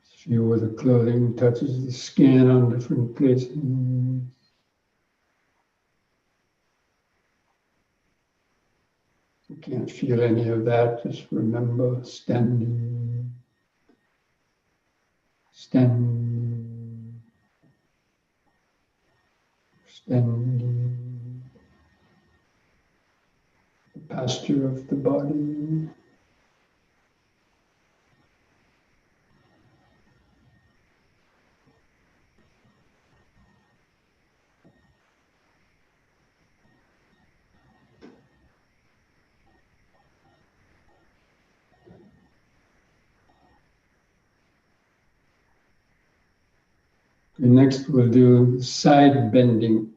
Feel where the clothing touches the skin on different places. If you can't feel any of that, just remember standing, standing, standing. The posture of the body. And next we'll do side bending.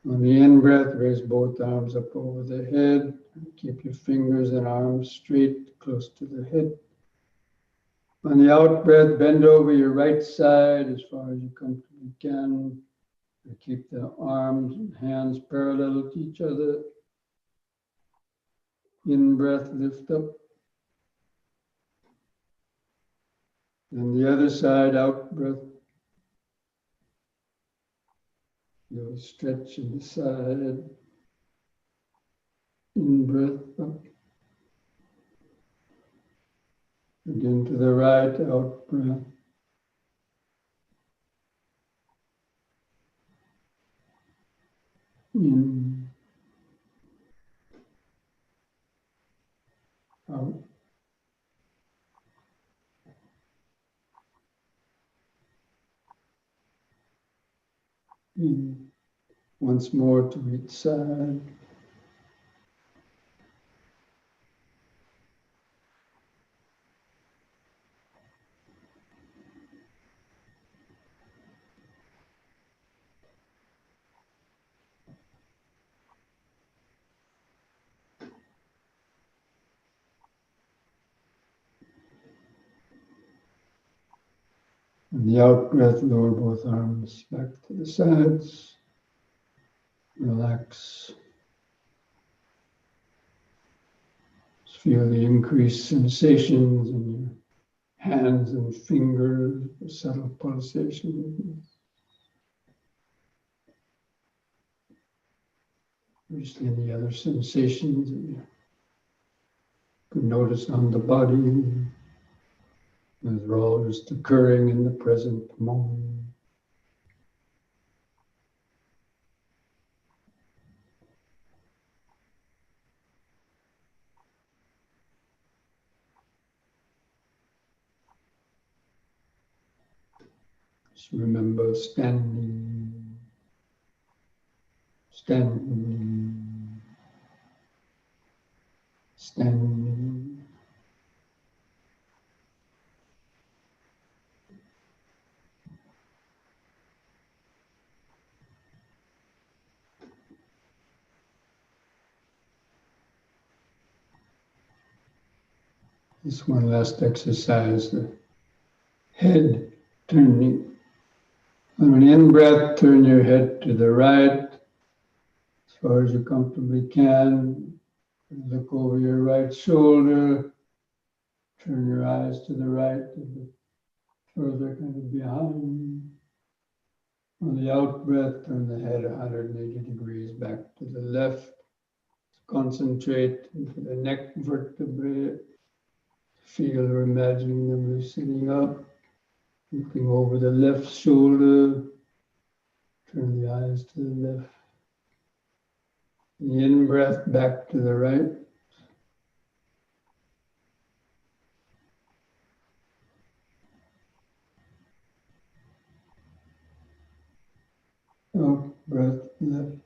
On the in-breath, raise both arms up over the head. Keep your fingers and arms straight, close to the head. On the out-breath, bend over your right side as far as you comfortably can. And keep the arms and hands parallel to each other. In-breath, lift up. And the other side, out-breath. You'll stretch in the side. In-breath up. Again to the right, out-breath. In. Out. In. Once more to each side. And the out breath, lower both arms back to the sides. Relax. Just feel the increased sensations in your hands and fingers, the subtle pulsations. Just any other sensations that you could notice on the body. They're all just occurring in the present moment. Just remember standing, standing, standing. This one last exercise, the head turning. On an in-breath, turn your head to the right as far as you comfortably can. Look over your right shoulder. Turn your eyes to the right, a bit further kind of behind. On the out-breath, turn the head 180 degrees back to the left. Concentrate into the neck vertebrae. Feel or imagining them loosening up. Looking over the left shoulder. Turn the eyes to the left. The in-breath back to the right. Out breath left.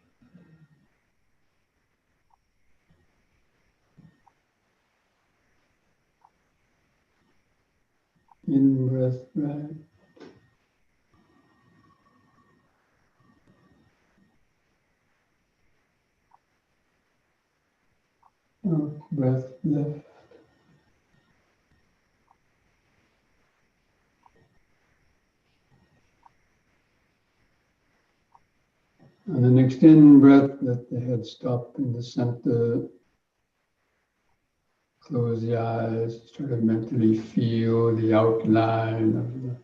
In breath, right. Out breath, left. And then extend breath, let the head stop in the center. Close the eyes, try to mentally feel the outline of the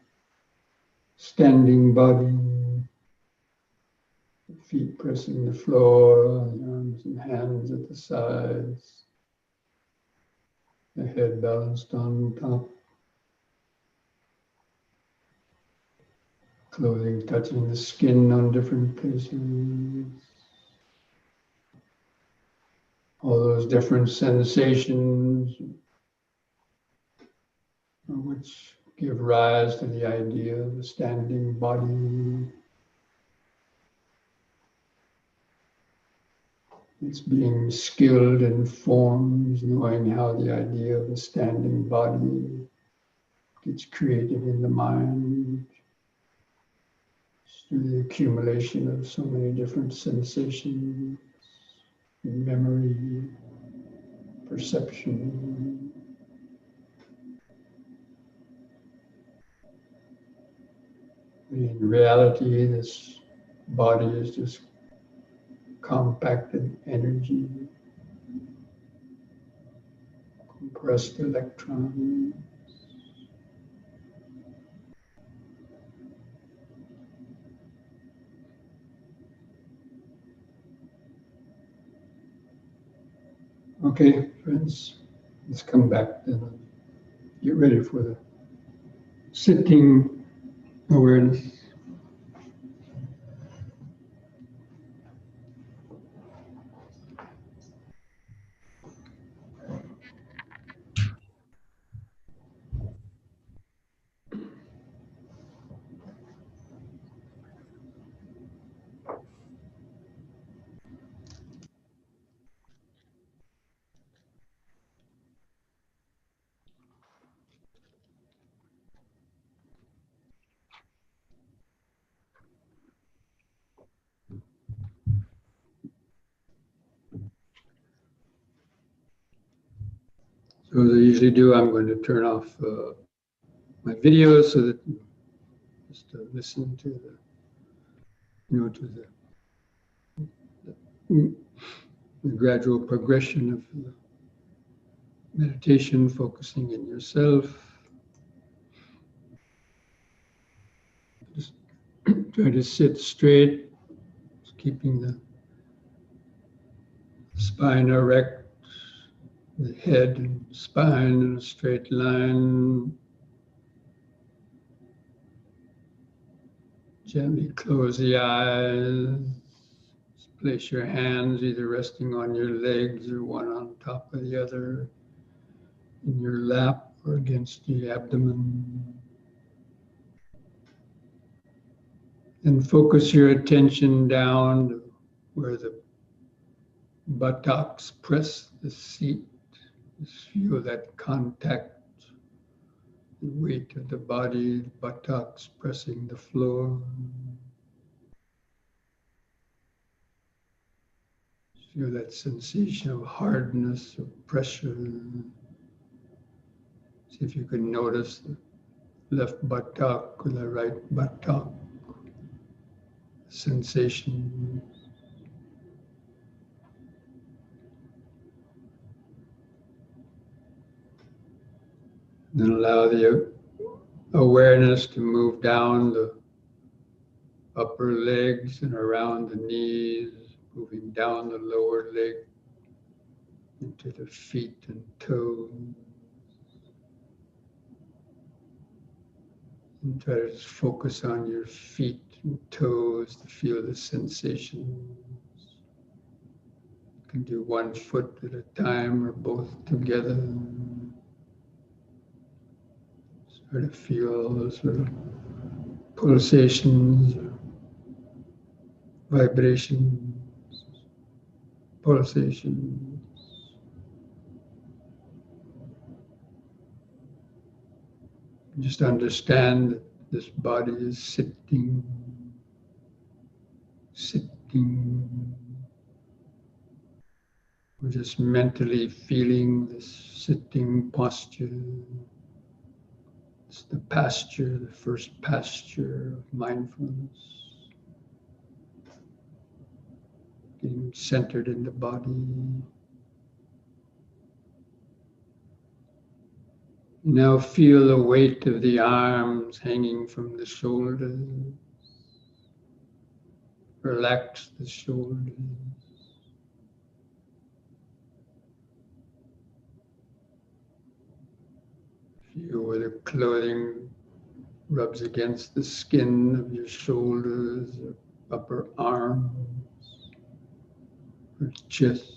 standing body, feet pressing the floor, the arms and hands at the sides, the head balanced on top, clothing touching the skin on different places. All those different sensations which give rise to the idea of a standing body. It's being skilled in forms, knowing how the idea of a standing body gets created in the mind through the accumulation of so many different sensations, memory, perception. In reality, this body is just compacted energy, compressed electrons. Okay, friends, let's come back and get ready for the sitting awareness. So as I usually do, I'm going to turn off my video so that just to listen to the gradual progression of the meditation, focusing in yourself. Just try to sit straight, keeping the spine erect, the head and spine in a straight line. Gently close the eyes. Place your hands either resting on your legs or one on top of the other, in your lap or against the abdomen. And focus your attention down to where the buttocks press the seat. Just feel that contact, the weight of the body, the buttocks pressing the floor. Feel that sensation of hardness, of pressure. See if you can notice the left buttock or the right buttock sensation. Then allow the awareness to move down the upper legs and around the knees, moving down the lower leg into the feet and toes. And try to just focus on your feet and toes to feel the sensations. You can do one foot at a time or both together. Try to feel all those little pulsations, vibrations, pulsations. Just understand that this body is sitting. We're just mentally feeling this sitting posture. It's the pasture, the first pasture of mindfulness. Getting centered in the body. Now feel the weight of the arms hanging from the shoulders. Relax the shoulders. Feel where the clothing rubs against the skin of your shoulders, your upper arms, your chest.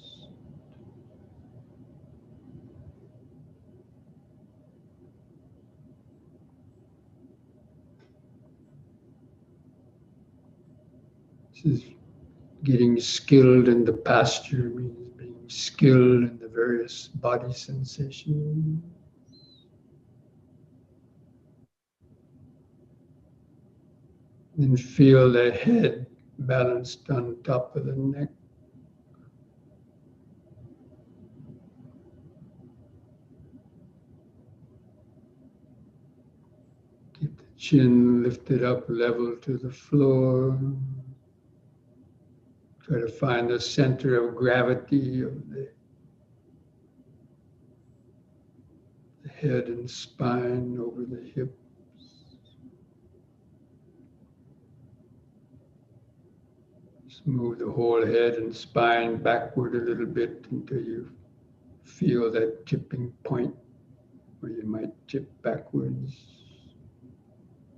This is getting skilled in the posture, means being skilled in the various body sensations. Then feel the head balanced on top of the neck. Keep the chin lifted up level to the floor. Try to find the center of gravity of the head and spine over the hips. Just move the whole head and spine backward a little bit until you feel that tipping point where you might tip backwards.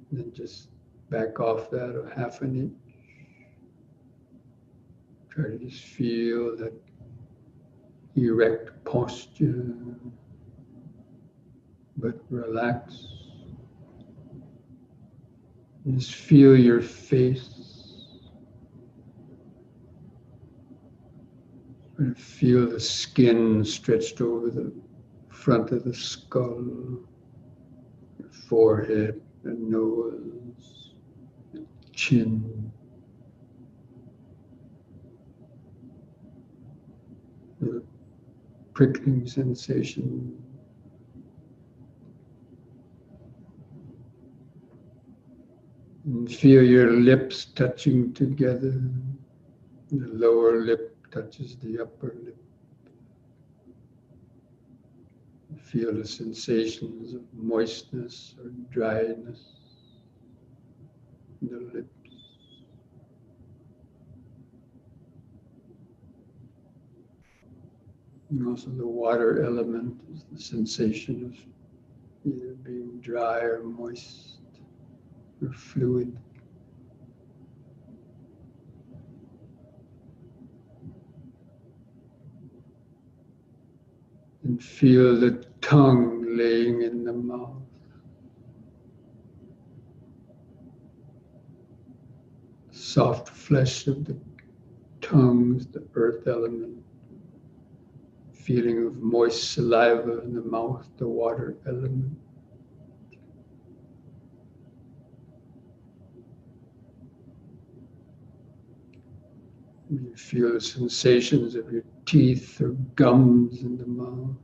And then just back off that a half an inch. Try to just feel that erect posture, but relax. Just feel your face. Try to feel the skin stretched over the front of the skull, your forehead, the nose, the chin. The prickling sensation. And feel your lips touching together. The lower lip touches the upper lip. Feel the sensations of moistness or dryness in the lips. And also the water element is the sensation of either being dry or moist or fluid. And feel the tongue laying in the mouth. Soft flesh of the tongue is the earth element. Feeling of moist saliva in the mouth, the water element. You feel the sensations of your teeth or gums in the mouth.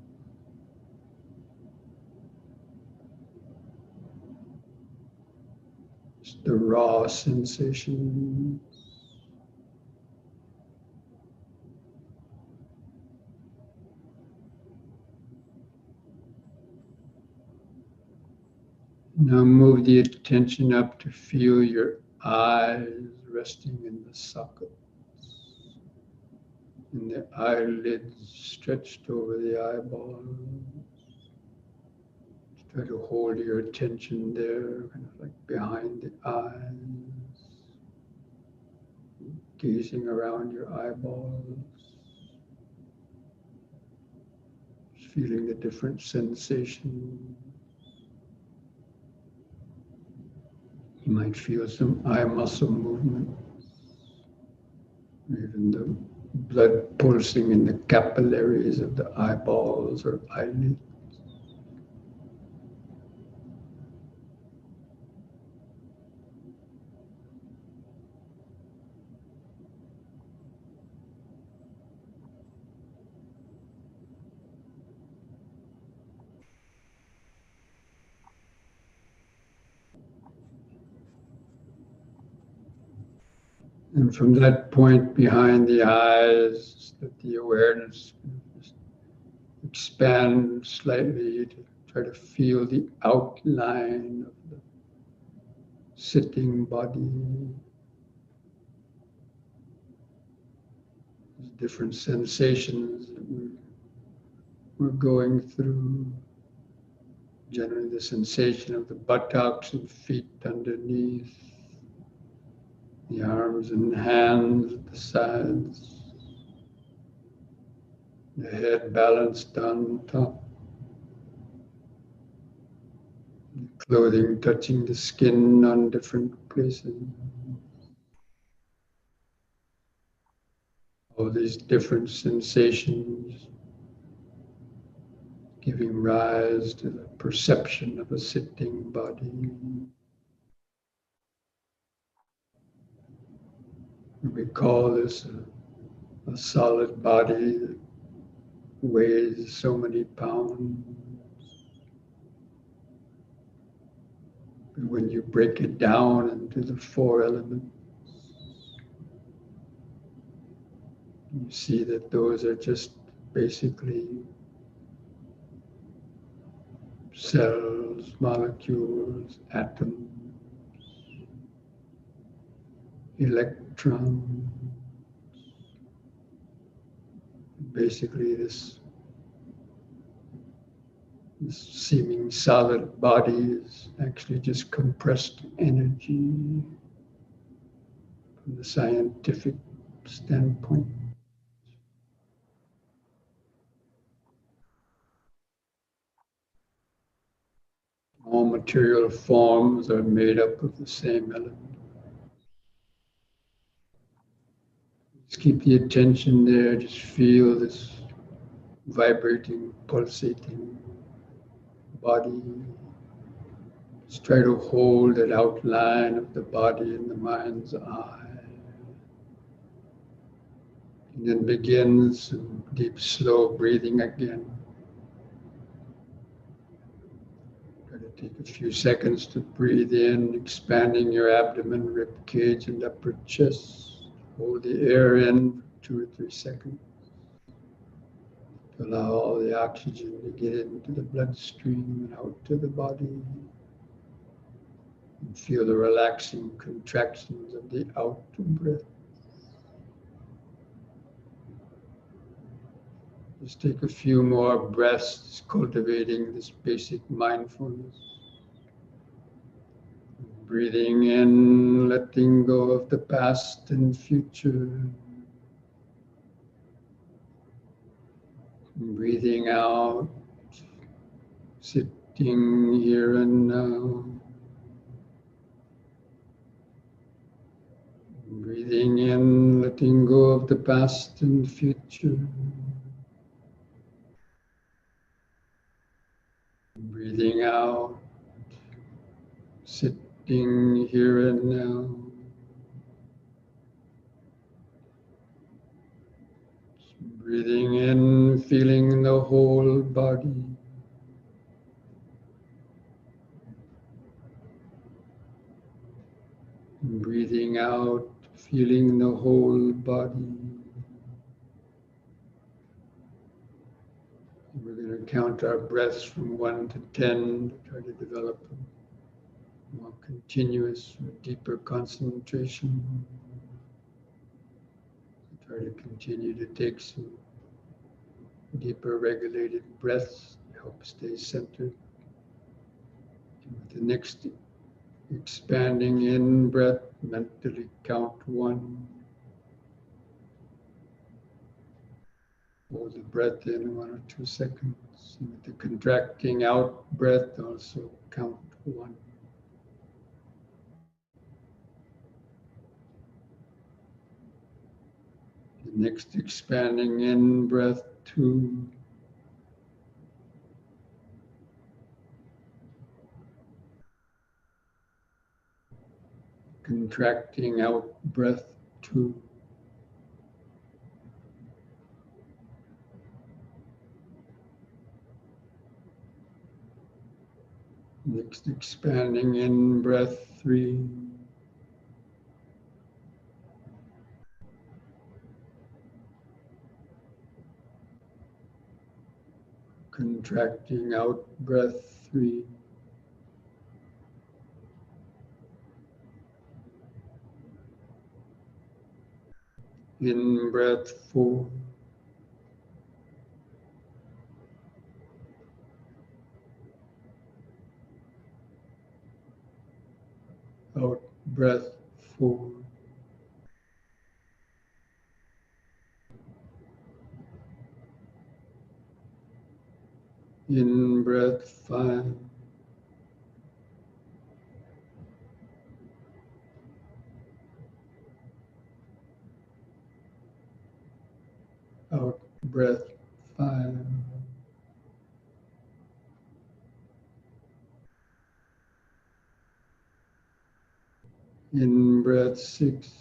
Just the raw sensations. Now move the attention up to feel your eyes resting in the sockets. And the eyelids stretched over the eyeballs. Try to hold your attention there, kind of like behind the eyes. Gazing around your eyeballs. Just feeling the different sensations. You might feel some eye muscle movement, even the blood pulsing in the capillaries of the eyeballs or eyelids. And from that point behind the eyes, let the awareness expand slightly to try to feel the outline of the sitting body. There's different sensations that we're going through. Generally, the sensation of the buttocks and feet underneath, the arms and hands at the sides, the head balanced on top, the clothing touching the skin on different places. All these different sensations giving rise to the perception of a sitting body. We call this a solid body that weighs so many pounds. But when you break it down into the four elements, you see that those are just basically cells, molecules, atoms, electrons. Basically, this seeming solid body is actually just compressed energy from the scientific standpoint. All material forms are made up of the same element. Just keep the attention there, just feel this vibrating, pulsating body. Just try to hold that outline of the body in the mind's eye. And then begin some deep, slow breathing again. Try to take a few seconds to breathe in, expanding your abdomen, rib cage, and upper chest. Hold the air in for 2 or 3 seconds. Allow all the oxygen to get into the bloodstream and out to the body. And feel the relaxing contractions of the out breath. Just take a few more breaths, cultivating this basic mindfulness. Breathing in, letting go of the past and future. Breathing out, sitting here and now. Breathing in, letting go of the past and future. Breathing out, sitting here and now. Breathing in, feeling the whole body. Breathing out, feeling the whole body. We're going to count our breaths from 1 to 10 to try to develop a more continuous, deeper concentration. Try to continue to take some deeper regulated breaths to help stay centered. And with the next expanding in breath, mentally count 1. Hold the breath in 1 or 2 seconds. And with the contracting out breath, also count 1. The next expanding in breath, 2. Contracting out breath, 2. Next expanding in breath, 3. Contracting out breath 3. In breath 4. Out breath 4. In breath 5. Out breath 5. In breath 6.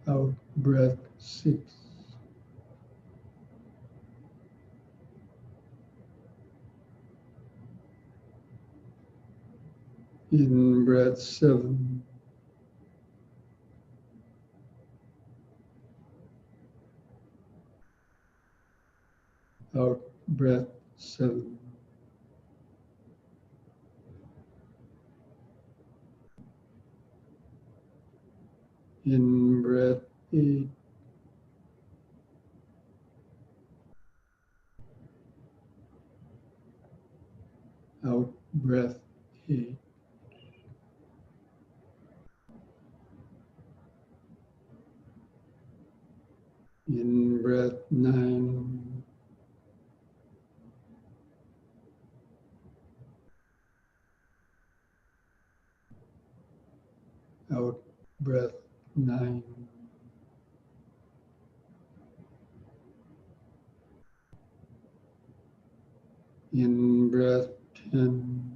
Out breath 6. In breath 7. Out breath 7. In breath 8. Out breath 8. In breath 9. Out breath 9. In breath 10.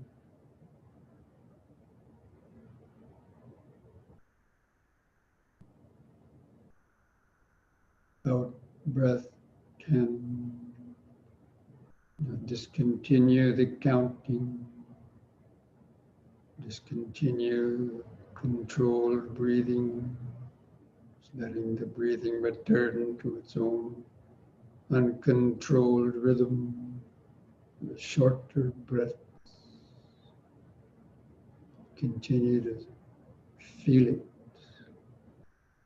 Out breath 10. Now discontinue the counting. Discontinue controlled breathing. Just letting the breathing return to its own uncontrolled rhythm. The shorter breaths. Continue to feel it.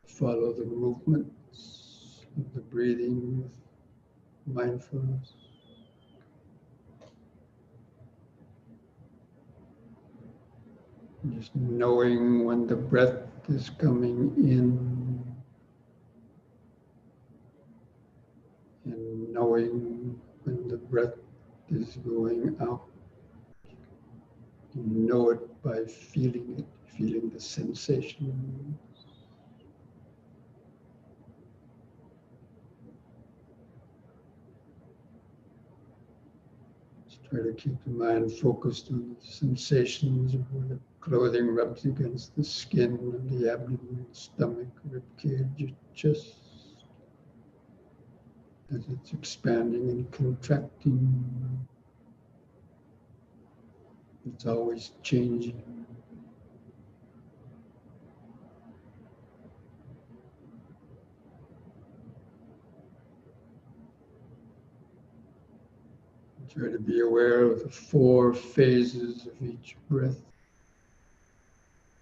Follow the movements of the breathing with mindfulness. Just knowing when the breath is coming in and knowing when the breath is going out. You know it by feeling it, feeling the sensation. Just try to keep the mind focused on the sensations of where the clothing rubs against the skin of the abdomen, stomach, rib cage, chest, as it's expanding and contracting. It's always changing. Try to be aware of the 4 phases of each breath.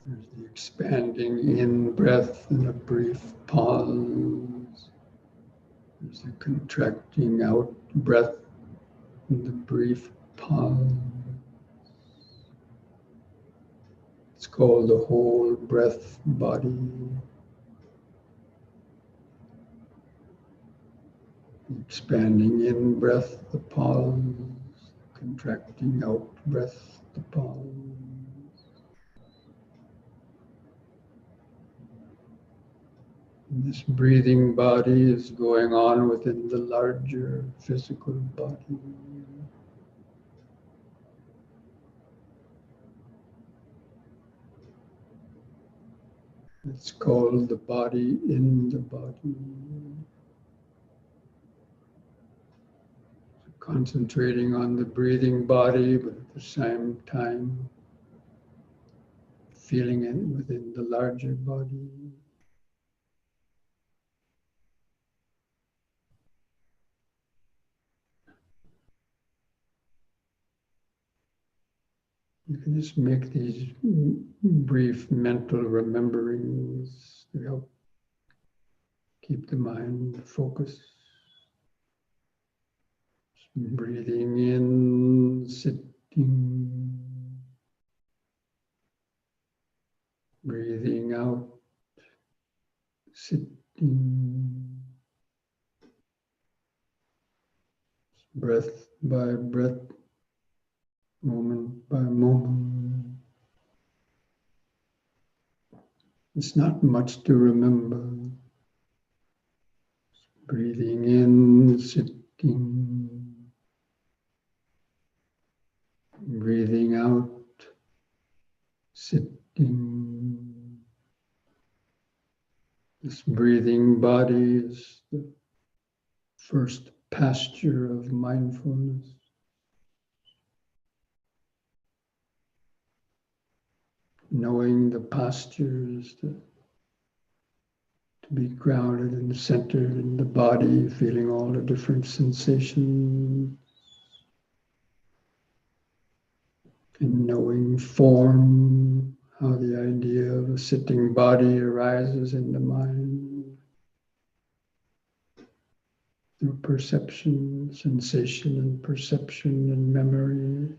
There's the expanding in breath and a brief pause. There's the contracting out breath and the brief pause. It's called the whole breath body. The expanding in breath, the pause. Contracting out breath, the pause. This breathing body is going on within the larger physical body. It's called the body in the body. So concentrating on the breathing body, but at the same time, feeling it within the larger body. You can just make these brief mental rememberings to help keep the mind focused. Breathing in, sitting. Breathing out, sitting. Breath by breath, moment by moment. It's not much to remember. Breathing in, sitting. Breathing out, sitting. This breathing body is the first pasture of mindfulness. Knowing the posture is to be grounded and centered in the body, feeling all the different sensations. And knowing form, how the idea of a sitting body arises in the mind. Through perception, sensation and perception and memory.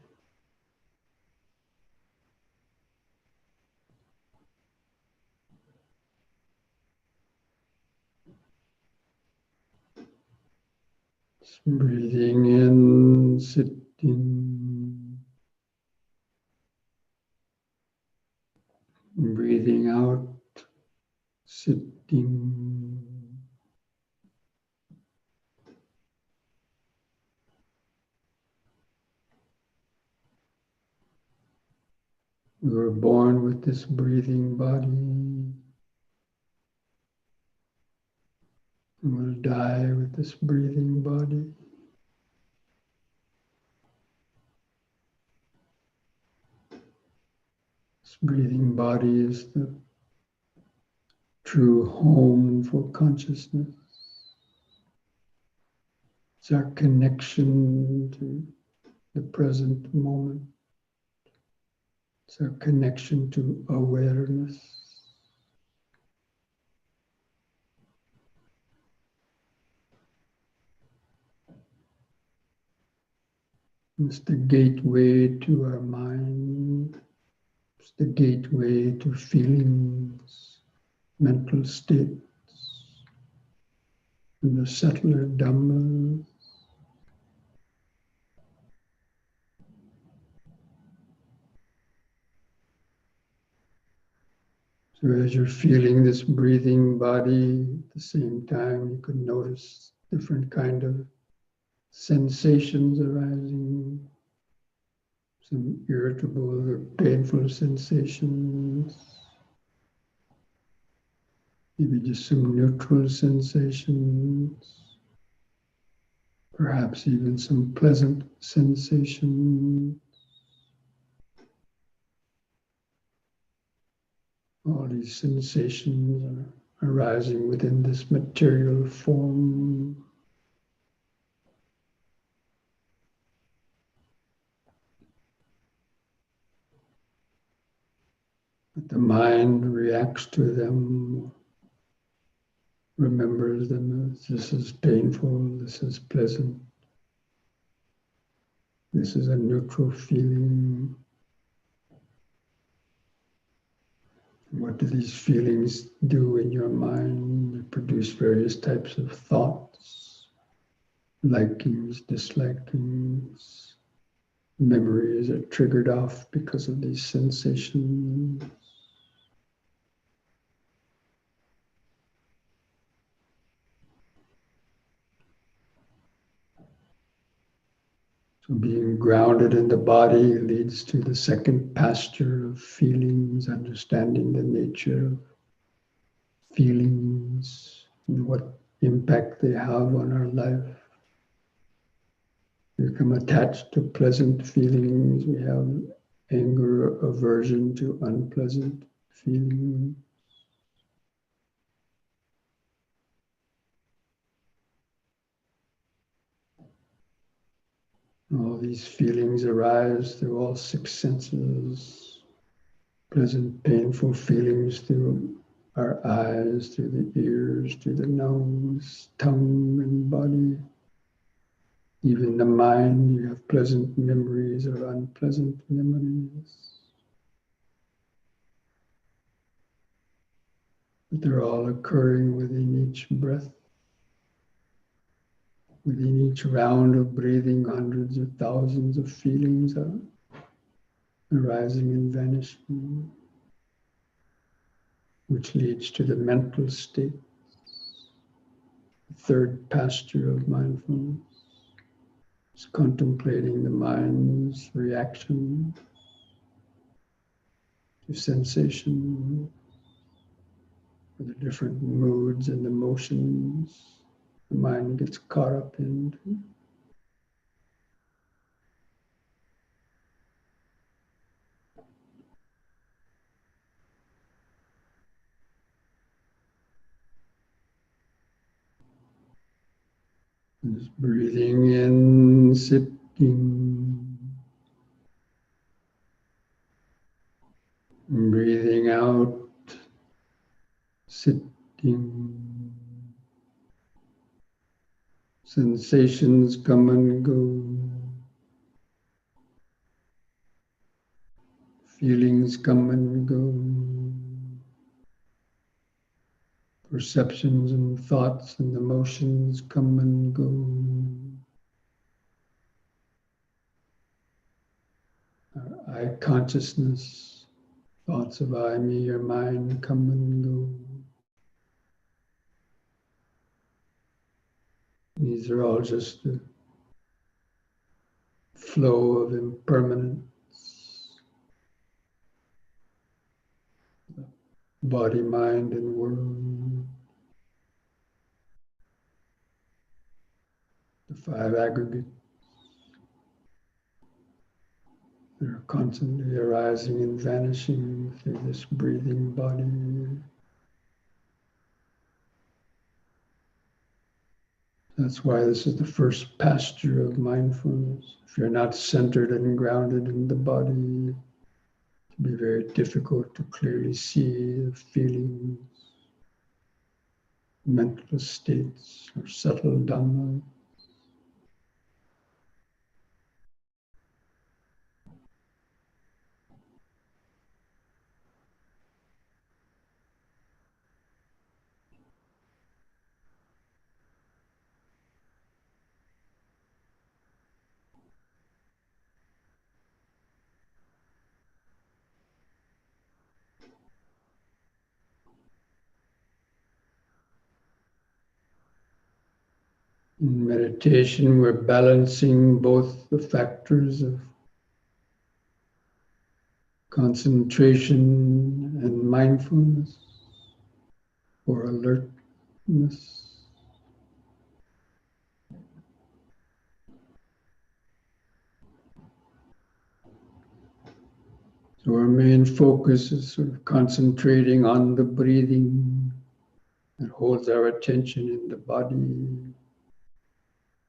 Breathing in, sitting. Breathing out, sitting. We were born with this breathing body, and we'll die with this breathing body. This breathing body is the true home for consciousness. It's our connection to the present moment. It's our connection to awareness. It's the gateway to our mind. It's the gateway to feelings, mental states, and the subtler Dhammas. So as you're feeling this breathing body, at the same time, you can notice different kind of sensations arising, some irritable or painful sensations, maybe just some neutral sensations, perhaps even some pleasant sensations. All these sensations are arising within this material form. But the mind reacts to them, remembers them as this is painful, this is pleasant, this is a neutral feeling. What do these feelings do in your mind? They produce various types of thoughts, likings, dislikings. Memories are triggered off because of these sensations. So being grounded in the body leads to the second pasture of feelings, understanding the nature of feelings and what impact they have on our life. We become attached to pleasant feelings. We have anger, aversion to unpleasant feelings. All these feelings arise through all six senses, pleasant, painful feelings through our eyes, through the ears, through the nose, tongue, and body. Even the mind, you have pleasant memories or unpleasant memories. But they're all occurring within each breath. Within each round of breathing, hundreds of thousands of feelings are arising and vanishing, which leads to the mental state, the third pasture of mindfulness. It's contemplating the mind's reaction to sensation, the different moods and emotions the mind gets caught up in. Just breathing in, sitting. Breathing out, sitting. Sensations come and go. Feelings come and go. Perceptions and thoughts and emotions come and go. Our eye consciousness, thoughts of I, me, or mine come and go. These are all just the flow of impermanence, body, mind, and world. The five aggregates that are constantly arising and vanishing through this breathing body. That's why this is the first pasture of mindfulness. If you're not centered and grounded in the body, it can be very difficult to clearly see the feelings, mental states, or subtle dhamma. In meditation, we're balancing both the factors of concentration and mindfulness, or alertness. So our main focus is sort of concentrating on the breathing that holds our attention in the body.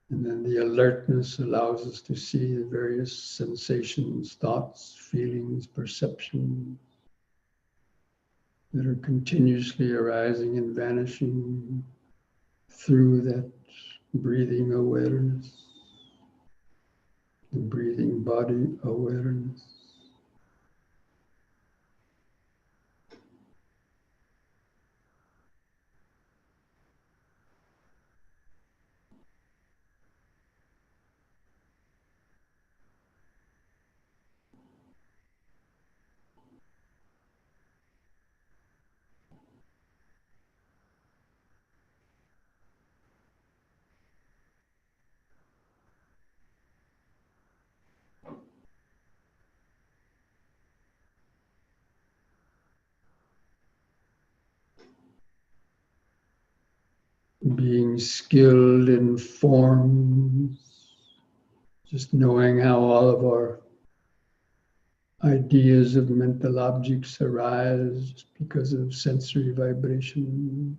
And then the alertness allows us to see the various sensations, thoughts, feelings, perceptions that are continuously arising and vanishing through that breathing awareness, the breathing body awareness. Being skilled in forms, just knowing how all of our ideas of mental objects arise just because of sensory vibration.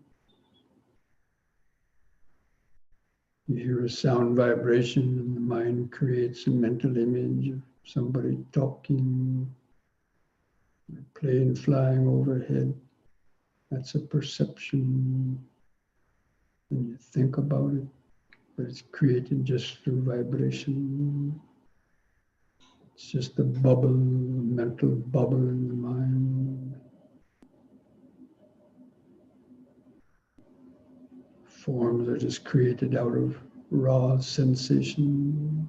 You hear a sound vibration and the mind creates a mental image of somebody talking, a plane flying overhead. That's a perception. And you think about it, but it's created just through vibration. It's just a bubble, a mental bubble in the mind. Forms are just created out of raw sensation.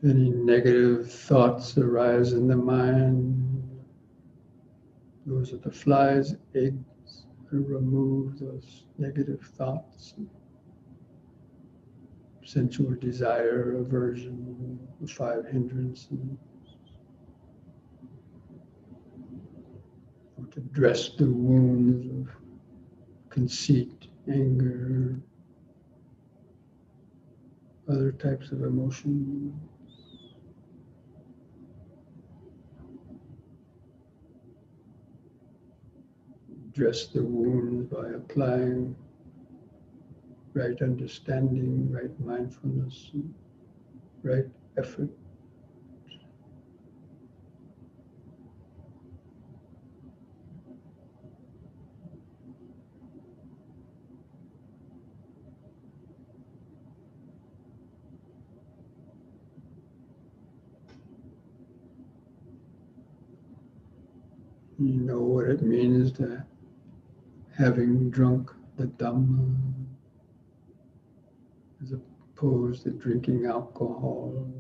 Any negative thoughts arise in the mind, those are the flies' eggs. Remove those negative thoughts, sensual desire, aversion, the five hindrances. Or to dress the wounds of conceit, anger, other types of emotion. Dress the wounds by applying right understanding, right mindfulness, right effort. You know what it means to having drunk the Dhamma, as opposed to drinking alcohol.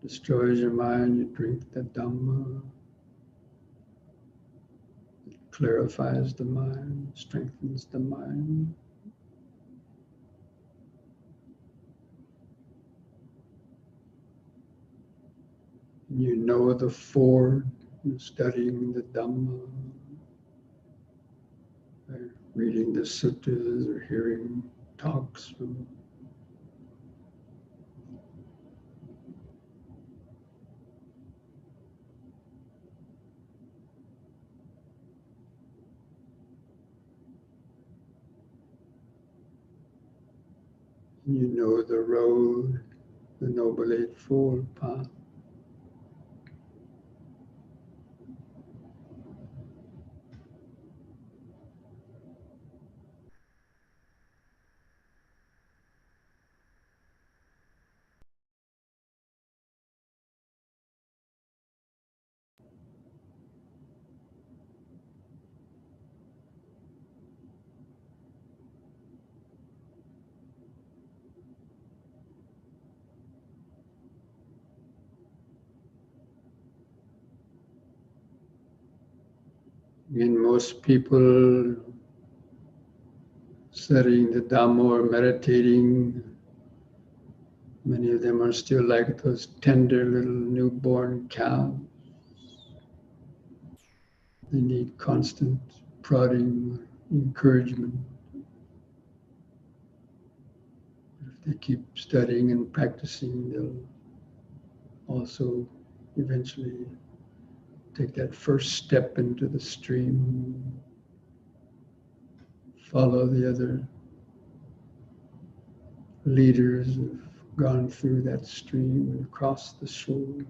Destroys your mind, you drink the Dhamma. It clarifies the mind, strengthens the mind. You know the ford, studying the Dhamma, by reading the suttas or hearing talks from you know the road, the Noble Eightfold Path. And most people studying the Dhamma or meditating, many of them are still like those tender little newborn cows. They need constant prodding, encouragement. If they keep studying and practicing, they'll also eventually take that first step into the stream, follow the other leaders who've gone through that stream and crossed the shore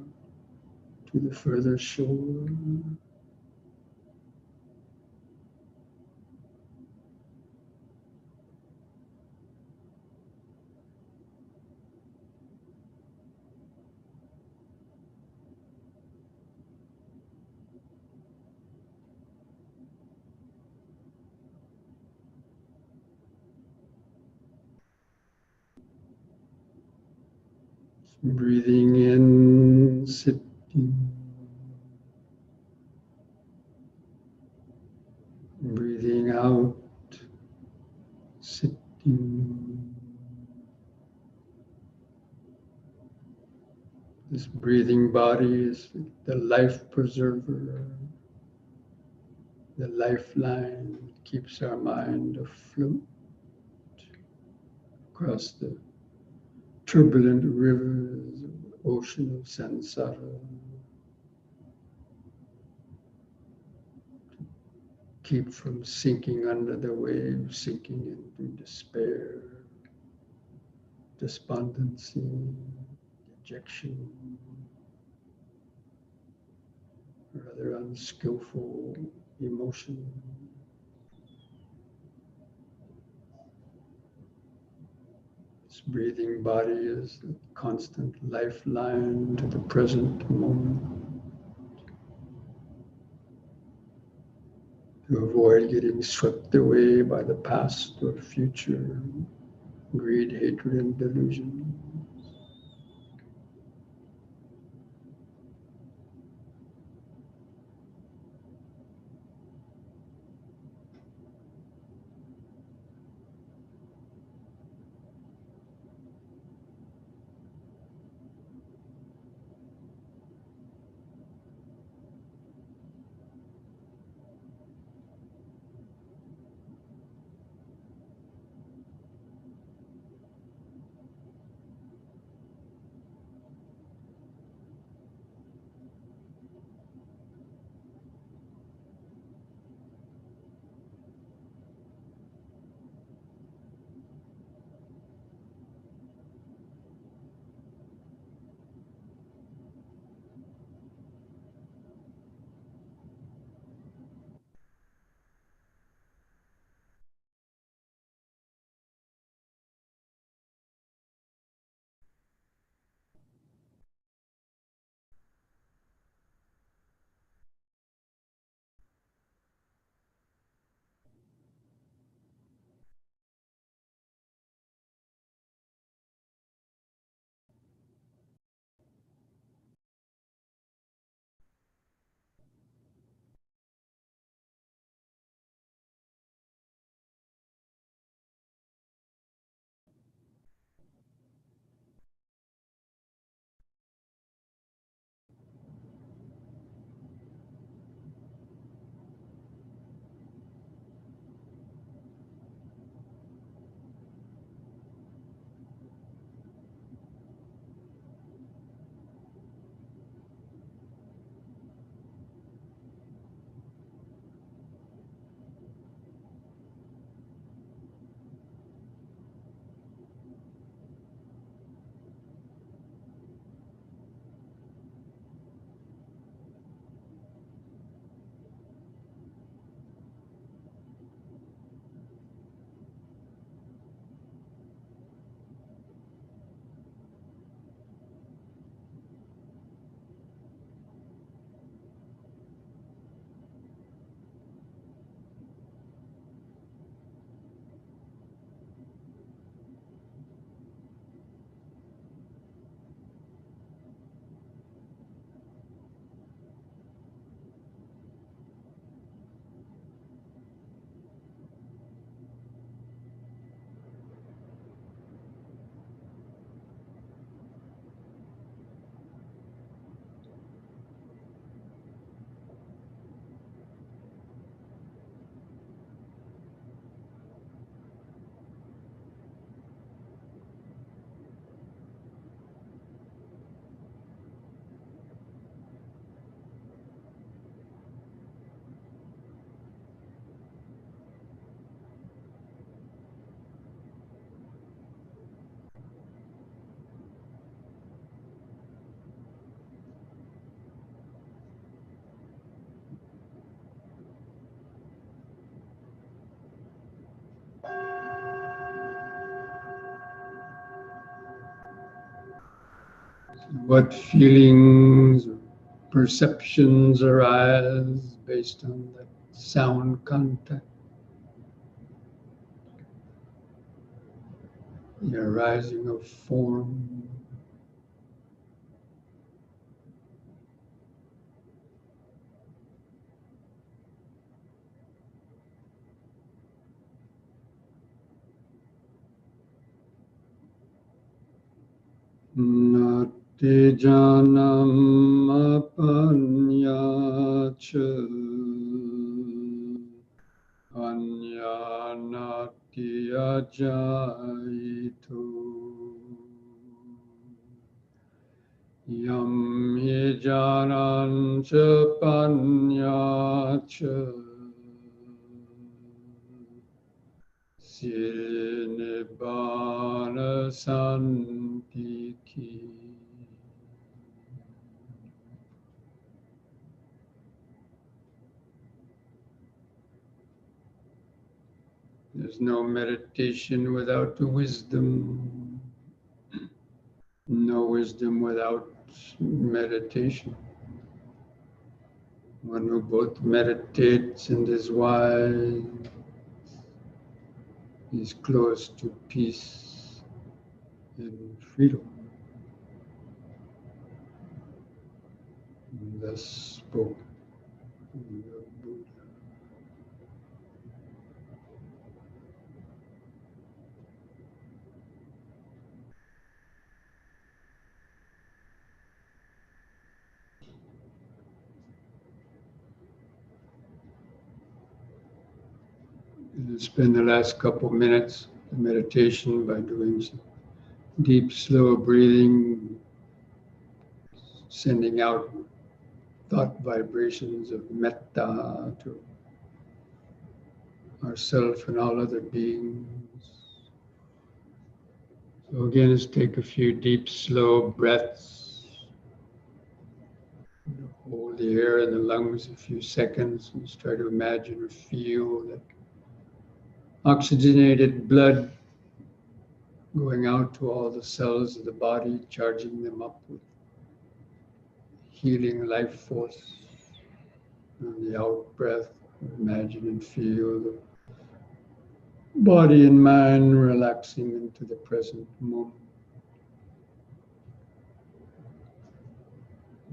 to the further shore. Breathing in, sitting. breathing out, sitting. This breathing body is the life preserver, the lifeline that keeps our mind afloat across the turbulent rivers, ocean of samsara. Keep from sinking under the waves, sinking into despair, despondency, dejection, or other unskillful emotion. This breathing body is the constant lifeline to the present moment. To avoid getting swept away by the past or future, greed, hatred, and delusion. What feelings, perceptions arise based on that sound contact? The arising of form. Tejanam apanyacha anyanati ajaito yam hijarancha panyacha Sinibbana Santiki. There's no meditation without the wisdom, no wisdom without meditation. One who both meditates and is wise is close to peace and freedom. And thus spoke the Buddha. We'll spend the last couple minutes of meditation by doing some deep, slow breathing, sending out thought vibrations of metta to ourself and all other beings. So again, let's take a few deep, slow breaths. Hold the air in the lungs a few seconds and just try to imagine or feel that oxygenated blood going out to all the cells of the body, charging them up with healing life force. On the out breath, imagine and feel the body and mind relaxing into the present moment.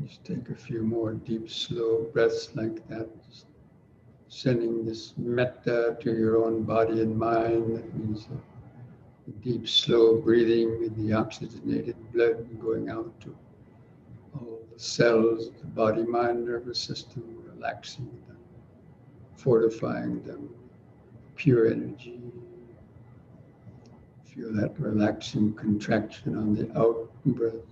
Just take a few more deep, slow breaths like that. Just sending this metta to your own body and mind. That means the deep, slow breathing and the oxygenated blood going out to all the cells of the body, mind, nervous system, relaxing them, fortifying them, pure energy. Feel that relaxing contraction on the out breath.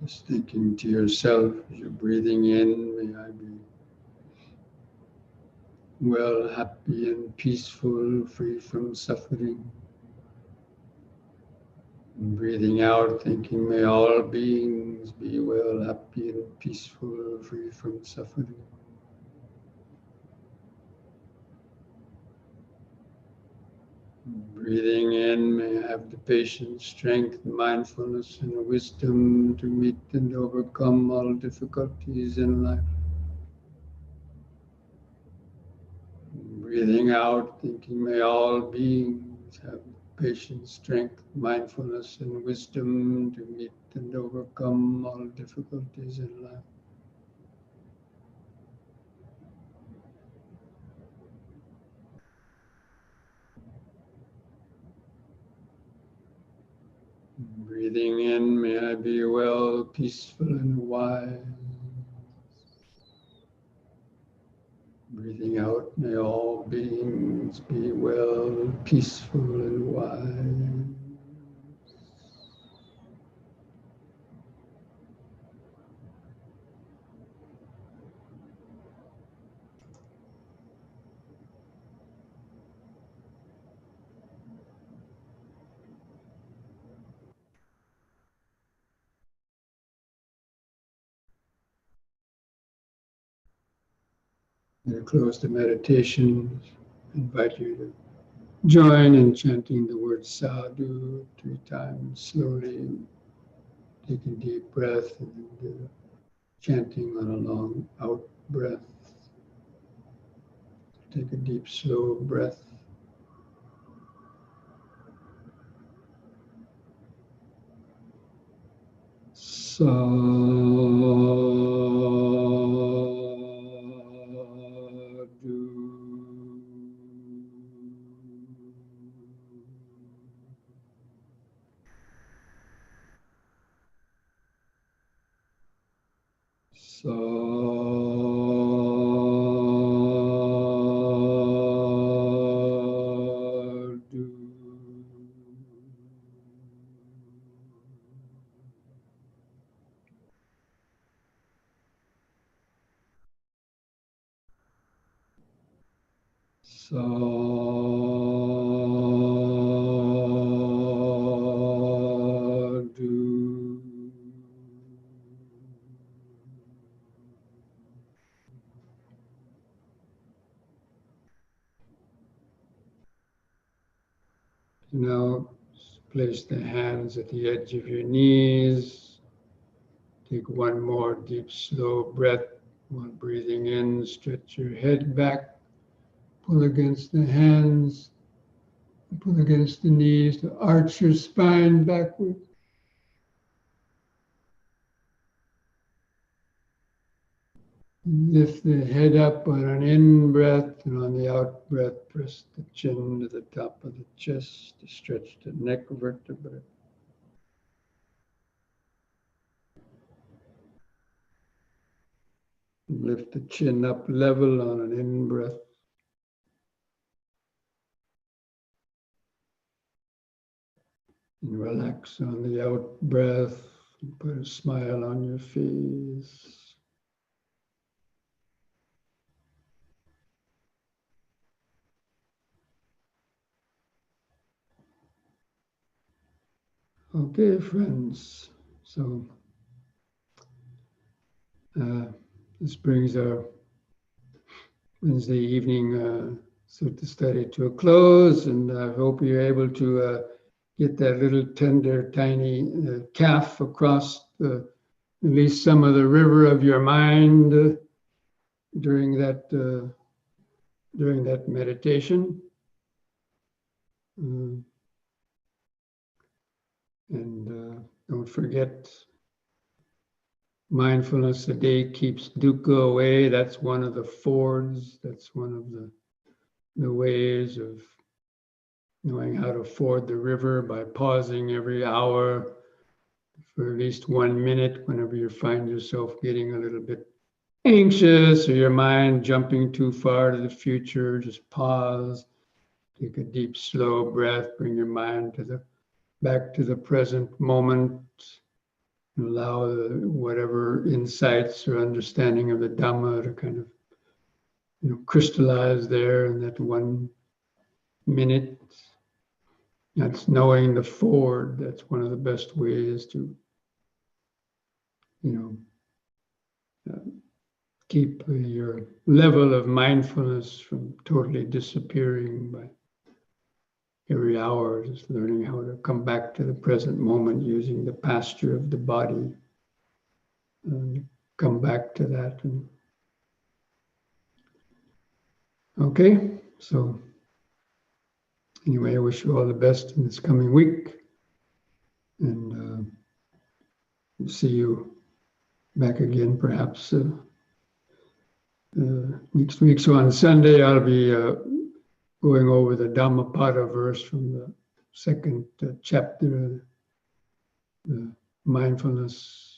Just thinking to yourself as you're breathing in, may I be well, happy and peaceful, free from suffering. And breathing out, thinking, may all beings be well, happy and peaceful, free from suffering. Breathing in, may I have the patience, strength, mindfulness, and wisdom to meet and overcome all difficulties in life. Breathing out, thinking, may all beings have patience, strength, mindfulness, and wisdom to meet and overcome all difficulties in life. Breathing in, may I be well, peaceful, and wise. Breathing out, may all beings be well, peaceful, and wise. To close the meditation, I invite you to join in chanting the word sadhu 3 times slowly, take a deep breath and chanting on a long out breath. Take a deep, slow breath. Sadhu. Now, place the hands at the edge of your knees. Take one more deep, slow breath while breathing in. Stretch your head back. Pull against the hands. Pull against the knees to arch your spine backward. Lift the head up on an in-breath, and on the out-breath, press the chin to the top of the chest to stretch the neck vertebrae. Lift the chin up level on an in-breath. And relax on the out-breath. Put a smile on your face. Okay, friends. So this brings our Wednesday evening Sutta study to a close, and I hope you're able to get that little tender, tiny calf across at least some of the river of your mind during that meditation. And don't forget, mindfulness a day keeps dukkha away. That's one of the fords. That's one of the ways of knowing how to ford the river, by pausing every hour for at least 1 minute whenever you find yourself getting a little bit anxious or your mind jumping too far to the future. Just pause, take a deep, slow breath, bring your mind back to the present moment. Allow whatever insights or understanding of the Dhamma to kind of crystallize there in that 1 minute. That's knowing the ford. That's one of the best ways to, keep your level of mindfulness from totally disappearing by every hour, just learning how to come back to the present moment using the posture of the body. And come back to that. Okay, so anyway, I wish you all the best in this coming week. And we'll see you back again perhaps next week. So on Sunday, I'll be going over the Dhammapada verse from the second chapter, the mindfulness